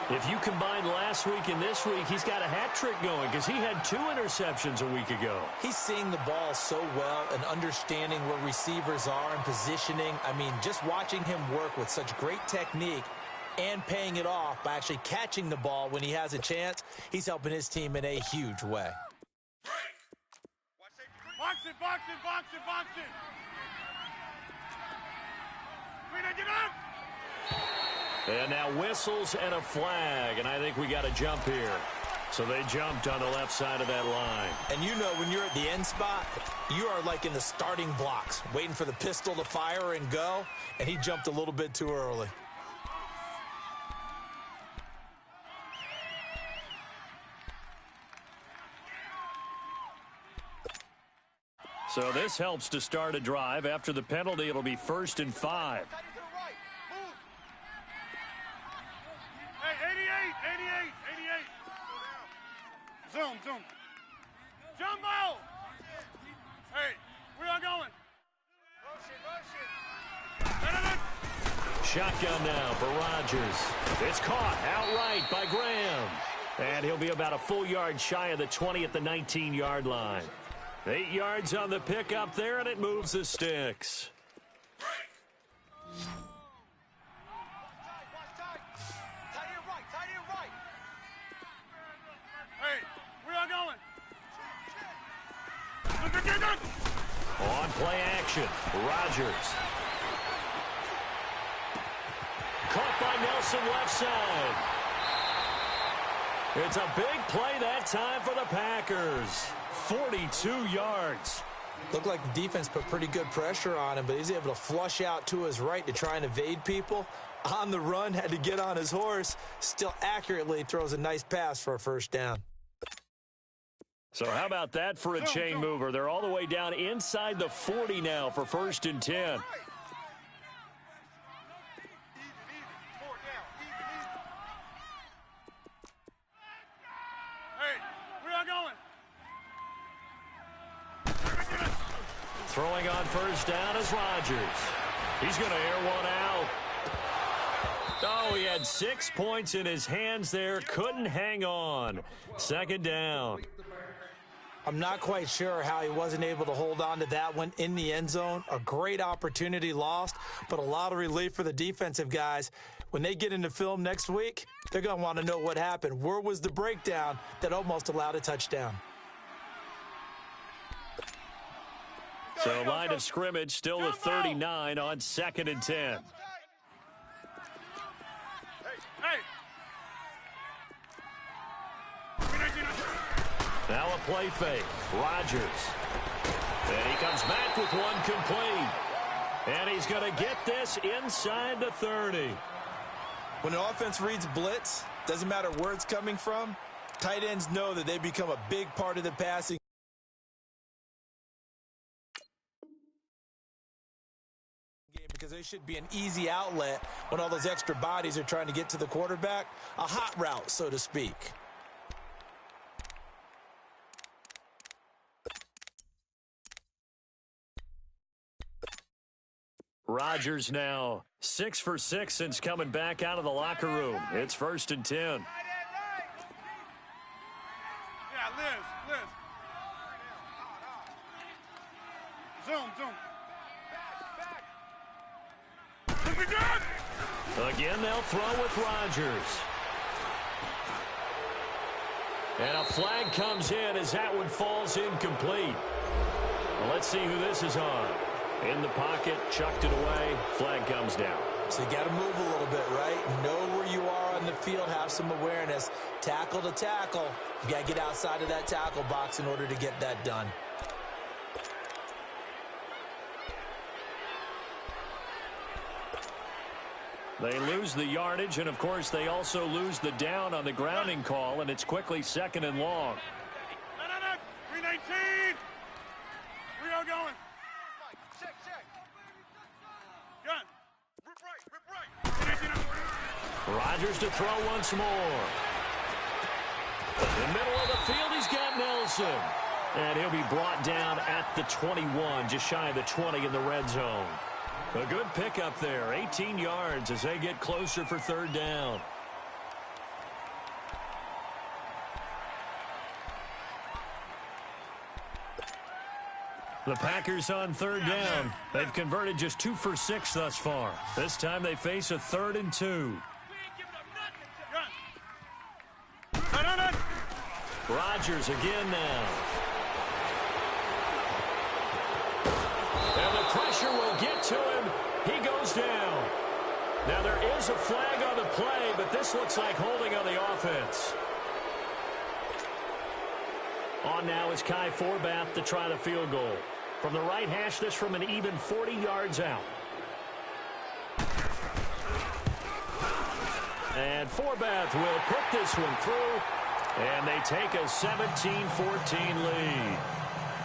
If you combine last week and this week, he's got a hat trick going because he had 2 interceptions a week ago. He's seeing the ball so well and understanding where receivers are and positioning. I mean, just watching him work with such great technique and paying it off by actually catching the ball when he has a chance, he's helping his team in a huge way. Box it. Get up. And now whistles and a flag, and I think we got a jump here. So they jumped on the left side of that line. And you know when you're at the end spot, you are like in the starting blocks, waiting for the pistol to fire and go, and he jumped a little bit too early. So this helps to start a drive. After the penalty, it'll be 1st and 5. Hey, 88. Zoom. Jumbo! Hey, where y'all going? Motion. Shotgun now for Rodgers. It's caught outright by Graham. And he'll be about a full yard shy of the 20 at the 19-yard line. 8 yards on the pickup there, and it moves the sticks. Hey, where y'all going? On play action, Rodgers. Caught by Nelson left side. It's a big play that time for the Packers. 42 yards. Looked like the defense put pretty good pressure on him, but he's able to flush out to his right to try and evade people. On the run, had to get on his horse. Still accurately throws a nice pass for a first down. So how about that for a chain mover? They're all the way down inside the 40 now for 1st and 10. Hey, where y'all going? Throwing on first down is Rodgers. He's going to air one out. Oh, he had 6 points in his hands there. Couldn't hang on. 2nd down. I'm not quite sure how he wasn't able to hold on to that one in the end zone. A great opportunity lost, but a lot of relief for the defensive guys. When they get into film next week, they're going to want to know what happened. Where was the breakdown that almost allowed a touchdown? So line of scrimmage still the 39 on 2nd and 10. Now a play fake. Rodgers. And he comes back with one complete. And he's going to get this inside the 30. When an offense reads blitz, doesn't matter where it's coming from, tight ends know that they become a big part of the passing game because they should be an easy outlet when all those extra bodies are trying to get to the quarterback. A hot route, so to speak. Rodgers now 6 for 6 since coming back out of the locker room. It's 1st and 10. Yeah, Liz. Zoom. Again, they'll throw with Rodgers. And a flag comes in as that one falls incomplete. Well, let's see who this is on. In the pocket, chucked it away, flag comes down. So you got to move a little bit, right? Know where you are on the field, have some awareness. Tackle to tackle. You got to get outside of that tackle box in order to get that done. They lose the yardage, and of course they also lose the down on the grounding call, and it's quickly 2nd and long. No. 319. Rio going. Check. Gun. Rip right. Rodgers to throw once more. In the middle of the field, he's got Nelson. And he'll be brought down at the 21, just shy of the 20 in the red zone. A good pickup there, 18 yards as they get closer for 3rd down. The Packers on 3rd down. They've converted just 2 for 6 thus far. This time they face a 3rd and 2. Rodgers again now. And the pressure will get to him. He goes down. Now there is a flag on the play, but this looks like holding on the offense. On now is Kai Forbath to try the field goal. From the right hash, this from an even 40 yards out. And Forbath will put this one through, and they take a 17-14 lead.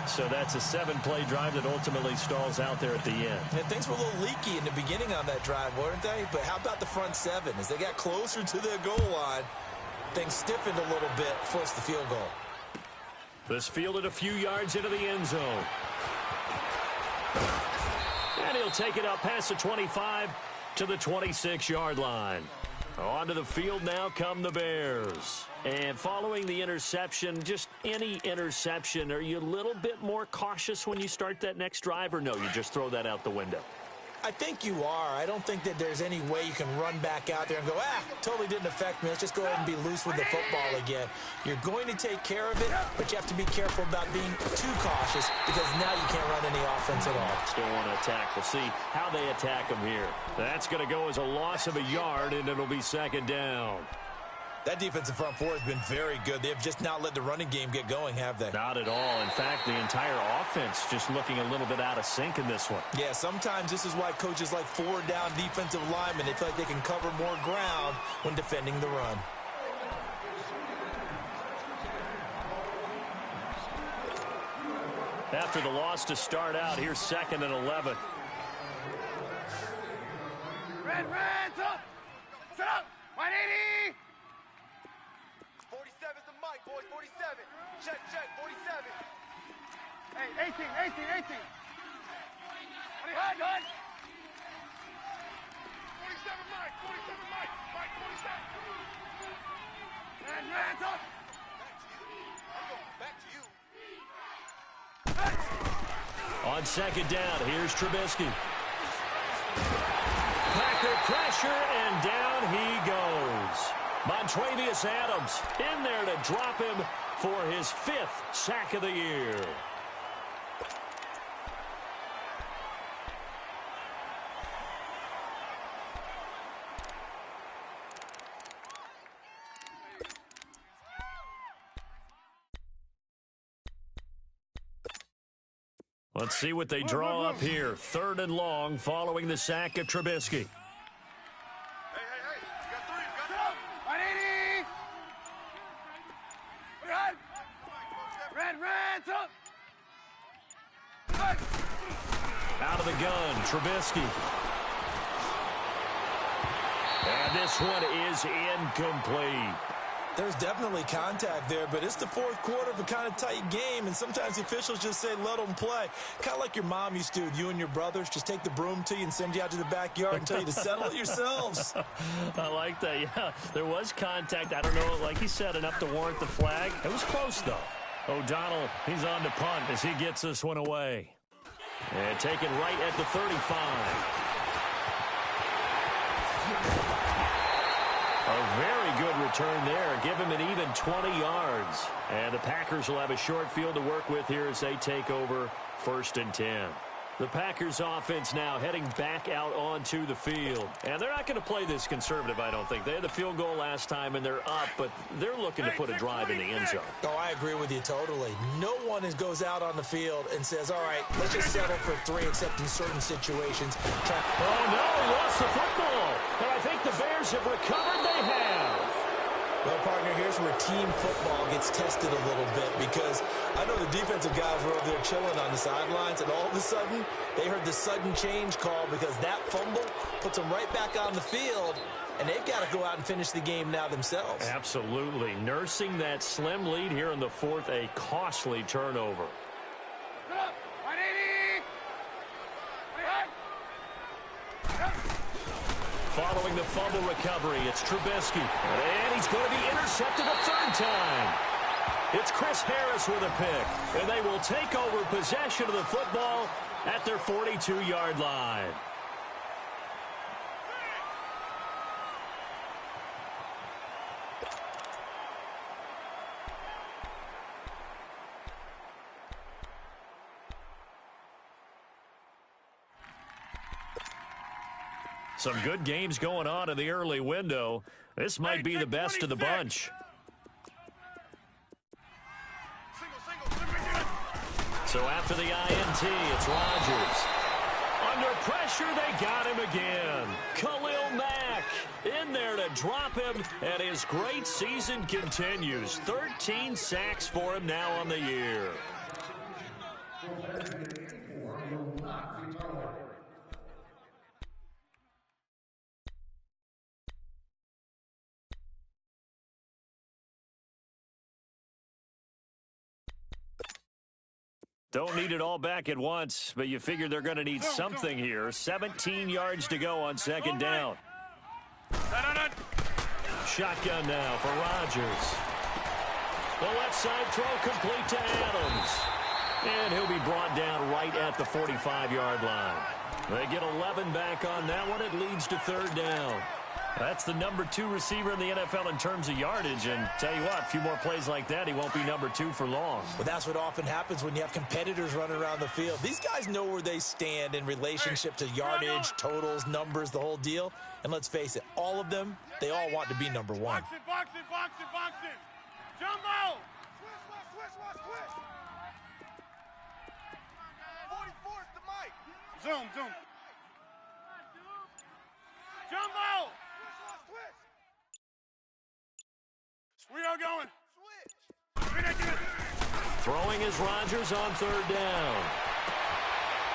So that's a 7-play drive that ultimately stalls out there at the end. And things were a little leaky in the beginning on that drive, weren't they? But how about the front 7? As they got closer to their goal line, things stiffened a little bit, forced the field goal. This fielded a few yards into the end zone. And he'll take it up past the 25 to the 26-yard line. Onto the field now come the Bears. And following the interception, just any interception, are you a little bit more cautious when you start that next drive, or no, you just throw that out the window? I think you are. I don't think that there's any way you can run back out there and go, totally didn't affect me. Let's just go ahead and be loose with the football again. You're going to take care of it, but you have to be careful about being too cautious because now you can't run any offense at all. Still want to attack. We'll see how they attack them here. That's going to go as a loss of a yard, and it'll be 2nd down. That defensive front 4 has been very good. They've just not let the running game get going, have they? Not at all. In fact, the entire offense just looking a little bit out of sync in this one. Yeah, sometimes this is why coaches like 4-down defensive linemen, they feel like they can cover more ground when defending the run. After the loss to start out, here's 2nd and 11. Red, up! Set up! 180! 47's the mic, boys, 47. Check, 47. Hey, 18. Pretty high, gun. 47 mic, Mike, 47. And hands up. Back to you. I'm going back to you. On second down, here's Trubisky. Packer pressure, and down he goes. Montravius Adams in there to drop him for his 5th sack of the year. Let's see what they draw up here. 3rd and long following the sack of Trubisky. Hey, you got 3, you got 180! Red, up! Out of the gun, Trubisky. And this one is incomplete. There's definitely contact there, but it's the 4th quarter of a kind of tight game, and sometimes the officials just say, let them play. Kind of like your mom used to with you and your brothers. Just take the broom to you and send you out to the backyard and tell you to settle it yourselves. I like that, yeah. There was contact. I don't know, like he said, enough to warrant the flag. It was close, though. O'Donnell, he's on to punt as he gets this one away. And taken right at the 35. A very good return there. Give him an even 20 yards. And the Packers will have a short field to work with here as they take over 1st and 10. The Packers offense now heading back out onto the field. And they're not going to play this conservative, I don't think. They had the field goal last time, and they're up, but they're looking to put a drive in the end zone. Oh, I agree with you totally. No one goes out on the field and says, all right, let's just settle for 3, except in certain situations. Oh, no, he lost the football. And I think the Bears have recovered. They have. Well, partner, here's where team football gets tested a little bit, because I know the defensive guys were over there chilling on the sidelines, and all of a sudden, they heard the sudden change call because that fumble puts them right back on the field, and they've got to go out and finish the game now themselves. Absolutely. Nursing that slim lead here in the 4th, a costly turnover. Following the fumble recovery, it's Trubisky. And he's going to be intercepted a 3rd time. It's Chris Harris with a pick. And they will take over possession of the football at their 42-yard line. Some good games going on in the early window. This might be the best of the bunch. So after the INT, it's Rodgers. Under pressure, they got him again. Khalil Mack in there to drop him, and his great season continues. 13 sacks for him now on the year. Don't need it all back at once, but you figure they're going to need something here. 17 yards to go on 2nd down. Shotgun now for Rodgers. The left side throw complete to Adams. And he'll be brought down right at the 45-yard line. They get 11 back on that one. It leads to 3rd down. That's the number 2 receiver in the NFL in terms of yardage. And tell you what, a few more plays like that, he won't be number 2 for long. Well, that's what often happens when you have competitors running around the field. These guys know where they stand in relationship to yardage, totals, numbers, the whole deal. And let's face it, all of them, they all want to be number 1. Box it. Jumbo! Switch. 44's the mic. Zoom. Jumbo! Where y'all going? Switch. Throwing is Rodgers on 3rd down.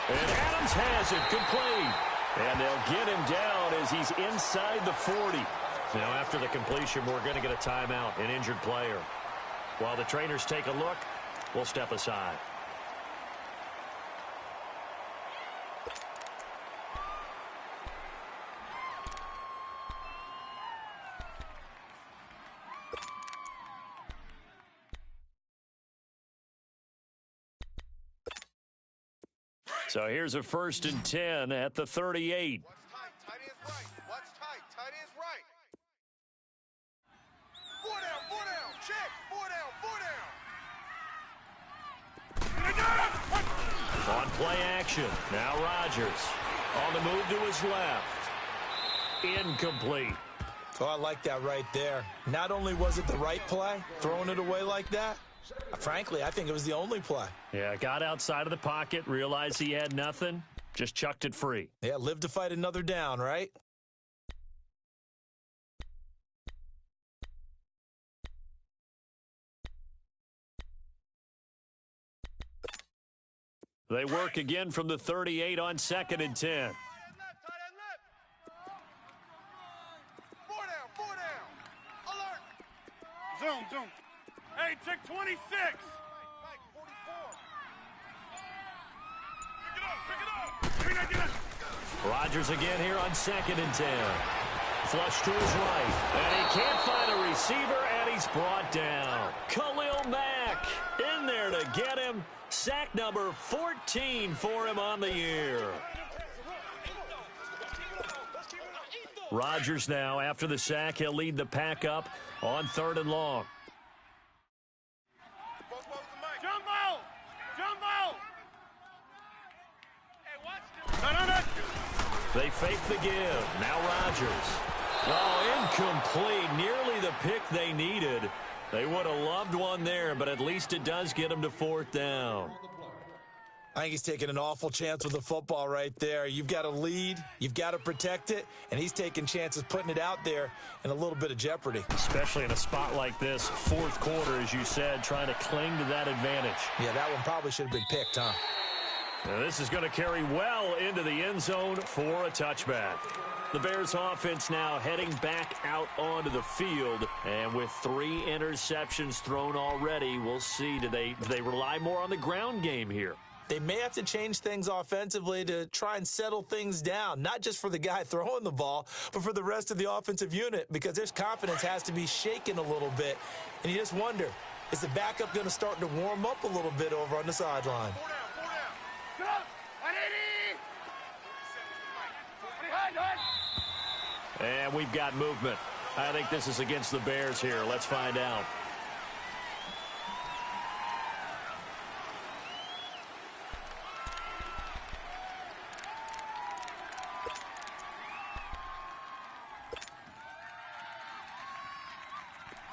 And Adams has it complete. And they'll get him down as he's inside the 40. Now, after the completion, we're going to get a timeout, an injured player. While the trainers take a look, we'll step aside. So here's a 1st and 10 at the 38. Watch tight. Tight ends right. Watch tight. Tight ends right. 4 down. 4 down. Check. 4 down. 4 down. On play action. Now Rodgers on the move to his left. Incomplete. Oh, I like that right there. Not only was it the right play, throwing it away like that, frankly, I think it was the only play. Yeah, got outside of the pocket, realized he had nothing, just chucked it free. Yeah, live to fight another down, right? They work again from the 38 on 2nd and 10. Zoom. Hey, check 26. Pick it up. Rodgers again here on 2nd and 10. Flush to his right. And he can't find a receiver, and he's brought down. Khalil Mack in there to get him. Sack number 14 for him on the year. Rodgers now, after the sack, he'll lead the pack up on 3rd and long. They fake the give. Now Rodgers. Oh, incomplete. Nearly the pick they needed. They would have loved one there, but at least it does get them to 4th down. I think he's taking an awful chance with the football right there. You've got to lead, you've got to protect it, and he's taking chances putting it out there in a little bit of jeopardy. Especially in a spot like this, 4th quarter, as you said, trying to cling to that advantage. Yeah, that one probably should have been picked, huh? Now this is going to carry well into the end zone for a touchback. The Bears offense now heading back out onto the field, and with 3 interceptions thrown already, we'll see, do they rely more on the ground game here? They may have to change things offensively to try and settle things down, not just for the guy throwing the ball, but for the rest of the offensive unit, because their confidence has to be shaken a little bit. And you just wonder, is the backup going to start to warm up a little bit over on the sideline? And we've got movement. I think this is against the Bears here. Let's find out.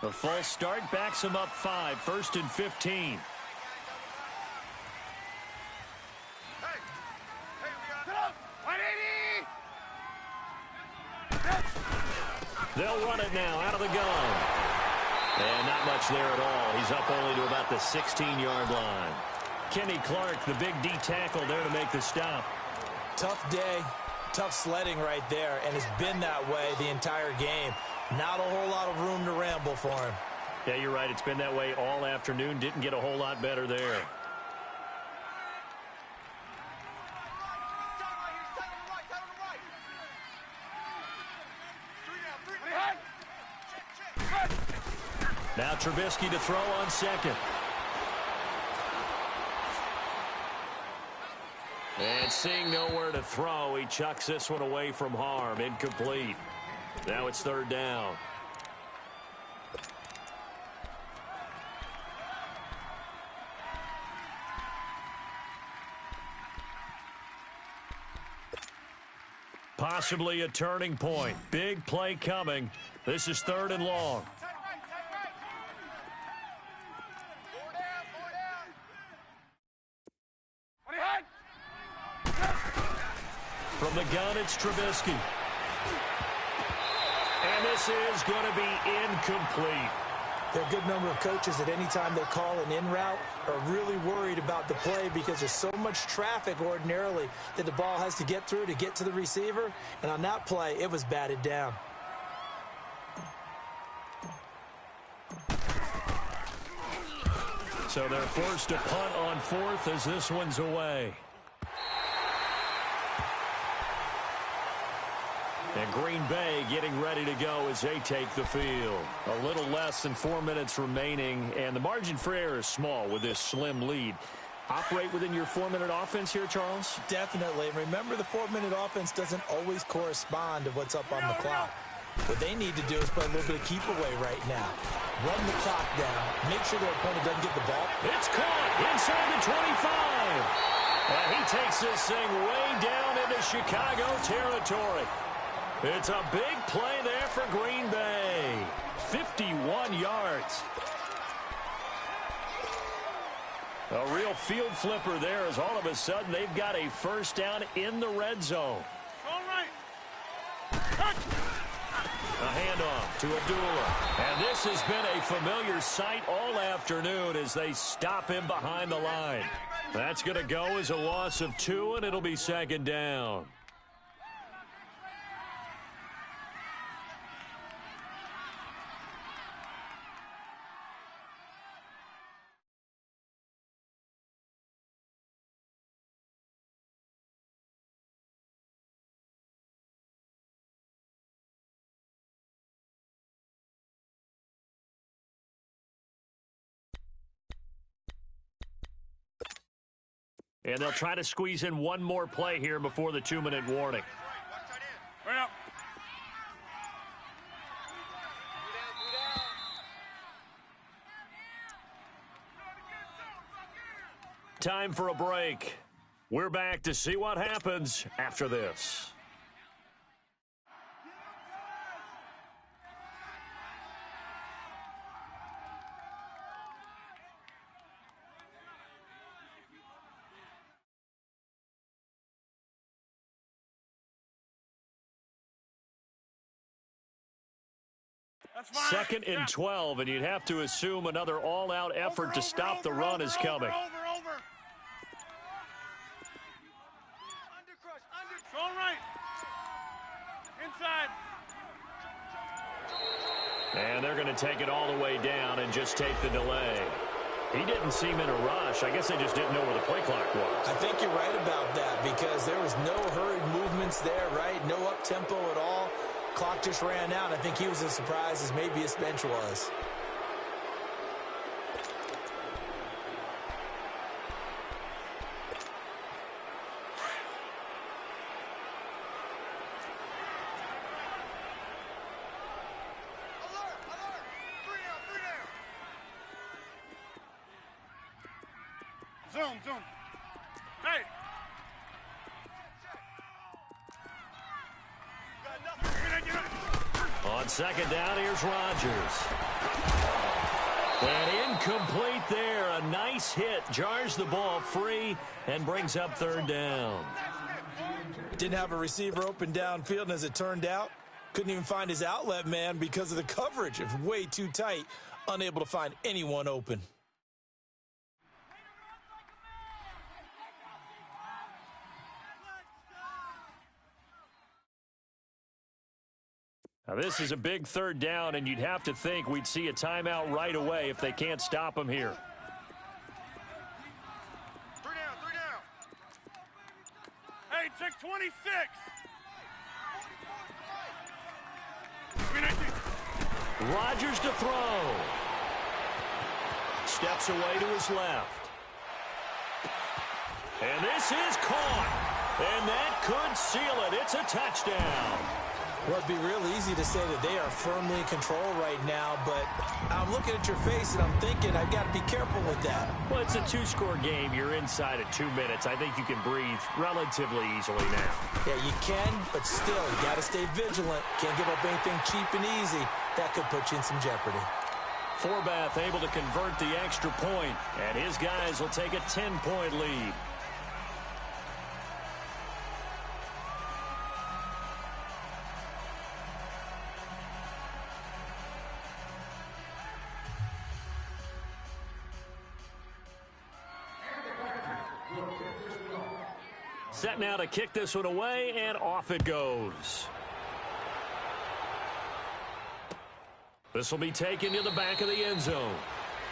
The false start backs him up 5, 1st and 15. They'll run it now out of the gun. And not much there at all. He's up only to about the 16-yard line. Kenny Clark, the big D tackle there to make the stop. Tough day, tough sledding right there, and it's been that way the entire game. Not a whole lot of room to ramble for him. Yeah, you're right. It's been that way all afternoon. Didn't get a whole lot better there. Now Trubisky to throw on 2nd. And seeing nowhere to throw, he chucks this one away from harm. Incomplete. Now it's 3rd down. Possibly a turning point. Big play coming. This is 3rd and long. From the gun, it's Trubisky. And this is going to be incomplete. There are a good number of coaches that any time they call an in route are really worried about the play because there's so much traffic ordinarily that the ball has to get through to get to the receiver. And on that play, it was batted down. So they're forced to punt on 4th as this one's away. And Green Bay getting ready to go as they take the field. A little less than 4 minutes remaining, and the margin for error is small with this slim lead. operate within your 4-minute offense here, Charles? Definitely. Remember, the 4-minute offense doesn't always correspond to what's up on the clock. What they need to do is play a little bit of keep away right now. Run the clock down. Make sure their opponent doesn't get the ball. It's caught inside the 25. And he takes this thing way down into Chicago territory. It's a big play there for Green Bay. 51 yards. A real field flipper there as all of a sudden they've got a first down in the red zone. All right. A handoff to Abdullah. And this has been a familiar sight all afternoon as they stop him behind the line. That's going to go as a loss of 2, and it'll be second down. And they'll try to squeeze in one more play here before the 2-minute warning. Right up. Time for a break. We're back to see what happens after this. Second and 12, and you'd have to assume another all-out effort to stop the run is coming. Over. All right. Inside. And they're going to take it all the way down and just take the delay. He didn't seem in a rush. I guess they just didn't know where the play clock was. I think you're right about that because there was no hurried movements there, right? No up-tempo at all. Clock just ran out. I think he was as surprised as maybe his bench was. Alert. 3 down. Zoom. Hey. On second down, here's Rodgers. And incomplete there. A nice hit. Jars the ball free and brings up third down. Didn't have a receiver open downfield, and as it turned out, couldn't even find his outlet man because of the coverage. It was way too tight. Unable to find anyone open. Now, this is a big third down, and you'd have to think we'd see a timeout right away if they can't stop him here. 3 down. Hey, check 26. 319. Rodgers to throw. Steps away to his left. And this is caught. And that could seal it. It's a touchdown. Well, it'd be real easy to say that they are firmly in control right now, but I'm looking at your face and I'm thinking I've got to be careful with that. Well, it's a 2-score game. You're inside at 2 minutes. I think you can breathe relatively easily now. Yeah, you can, but still, you got to stay vigilant. Can't give up anything cheap and easy. That could put you in some jeopardy. Forbath able to convert the extra point, and his guys will take a 10-point lead. Set now to kick this one away, and off it goes. This will be taken to the back of the end zone.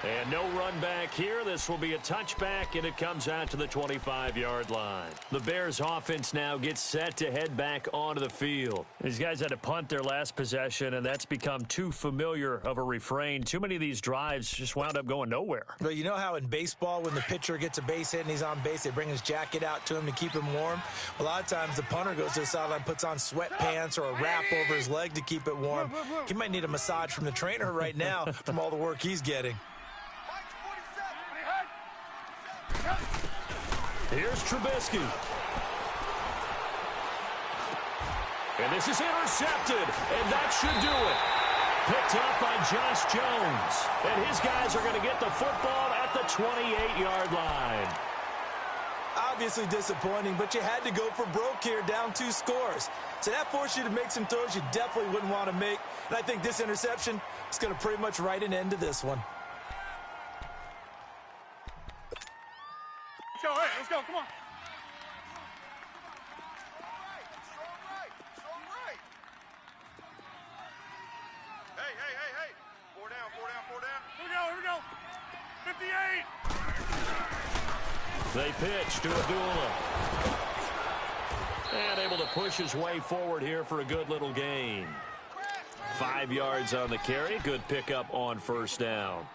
And no run back here. This will be a touchback, and it comes out to the 25-yard line. The Bears offense now gets set to head back onto the field. These guys had to punt their last possession, and that's become too familiar of a refrain. Too many of these drives just wound up going nowhere. Well, you know how in baseball when the pitcher gets a base hit and he's on base, they bring his jacket out to him to keep him warm? A lot of times the punter goes to the sideline, puts on sweatpants or a wrap over his leg to keep it warm. He might need a massage from the trainer right now from all the work he's getting. Here's Trubisky. And this is intercepted, and that should do it. Picked up by Josh Jones. And his guys are going to get the football at the 28-yard line. Obviously disappointing, but you had to go for broke here, down 2 scores. So that forced you to make some throws you definitely wouldn't want to make. And I think this interception is going to pretty much write an end to this one. Let's go, let's go, come on. Hey. 4 down. Here we go. 58. They pitch to Abdullah. And able to push his way forward here for a good little gain. 5 yards on the carry. Good pickup on first down.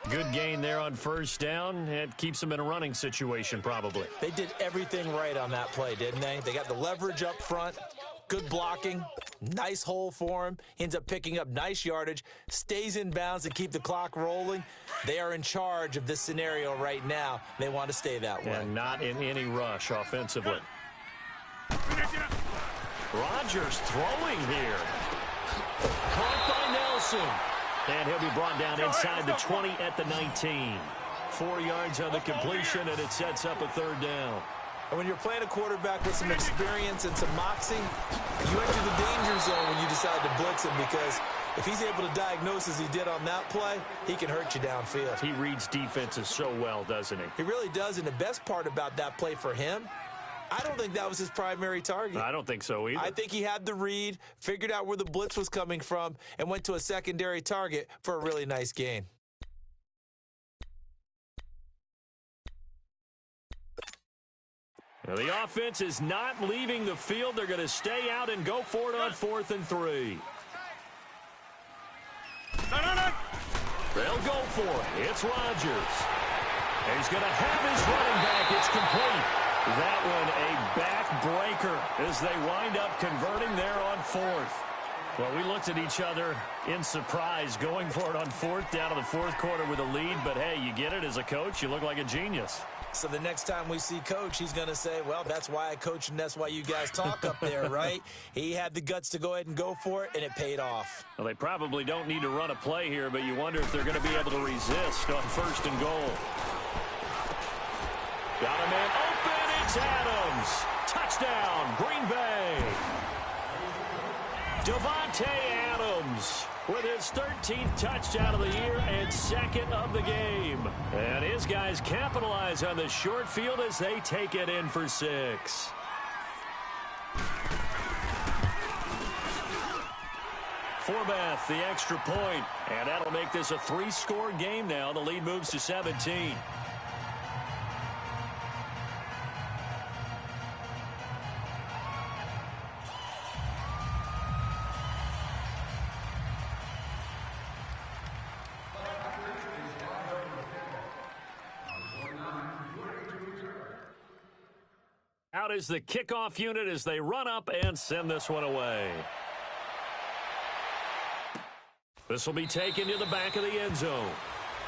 Good gain there on first down. It keeps them in a running situation probably. They did everything right on that play, didn't they? They got the leverage up front, good blocking, nice hole for him. He ends up picking up nice yardage, stays in bounds to keep the clock rolling. They are in charge of this scenario right now. They want to stay that way. And not in any rush offensively. Rodgers throwing here. Caught by Nelson. And he'll be brought down inside the 20 at the 19. 4 yards on the completion, and it sets up a third down. And when you're playing a quarterback with some experience and some moxie, you enter the danger zone when you decide to blitz him, because if he's able to diagnose as he did on that play, he can hurt you downfield. He reads defenses so well, doesn't he? He really does, and the best part about that play for him, I don't think that was his primary target. I don't think so either. I think he had the read, figured out where the blitz was coming from, and went to a secondary target for a really nice gain. Now, the offense is not leaving the field. They're going to stay out and go for it on 4th and 3. They'll go for it. It's Rodgers. And he's going to have his running back. It's complete. That one a backbreaker as they wind up converting there on 4th. Well, we looked at each other in surprise going for it on 4th down to the 4th quarter with a lead. But, hey, you get it as a coach. You look like a genius. So the next time we see Coach, he's going to say, well, that's why I coach and that's why you guys talk up there, right? He had the guts to go ahead and go for it, and it paid off. Well, they probably don't need to run a play here, but you wonder if they're going to be able to resist on 1st and goal. Got a man open. It's Adams. Touchdown, Green Bay. Devontae Adams with his 13th touchdown of the year and 2nd of the game. And his guys capitalize on the short field as they take it in for 6. Forbath, the extra point, and that'll make this a 3-score game now. The lead moves to 17. Out is the kickoff unit as they run up and send this one away. This will be taken to the back of the end zone.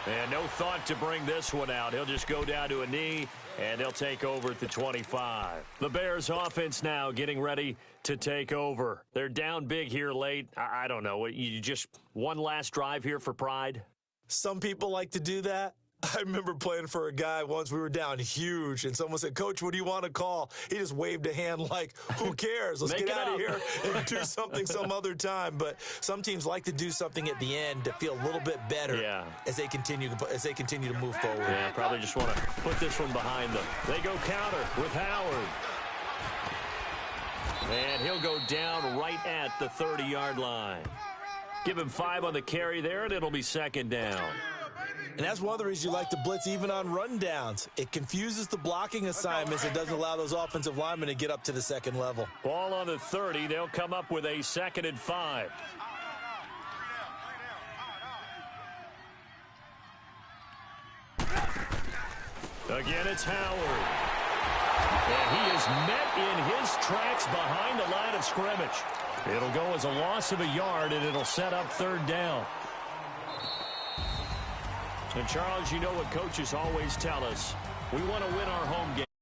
And no thought to bring this one out. He'll just go down to a knee, and he'll take over at the 25. The Bears offense now getting ready to take over. They're down big here late. I don't know. You just one last drive here for pride? Some people like to do that. I remember playing for a guy once. We were down huge, and someone said, Coach, what do you want to call? He just waved a hand like, who cares? Let's get out of here and do something some other time. But some teams like to do something at the end to feel a little bit better as they continue to move forward. Yeah, probably just want to put this one behind them. They go counter with Howard. And he'll go down right at the 30-yard line. Give him 5 on the carry there, and it'll be 2nd down. And that's one of the reasons you like to blitz even on rundowns. It confuses the blocking assignments. It doesn't allow those offensive linemen to get up to the second level. Ball on the 30. They'll come up with a 2nd and 5. Again, it's Howard. And he is met in his tracks behind the line of scrimmage. It'll go as a loss of a yard, and it'll set up 3rd down. And, Charles, you know what coaches always tell us. We want to win our home game.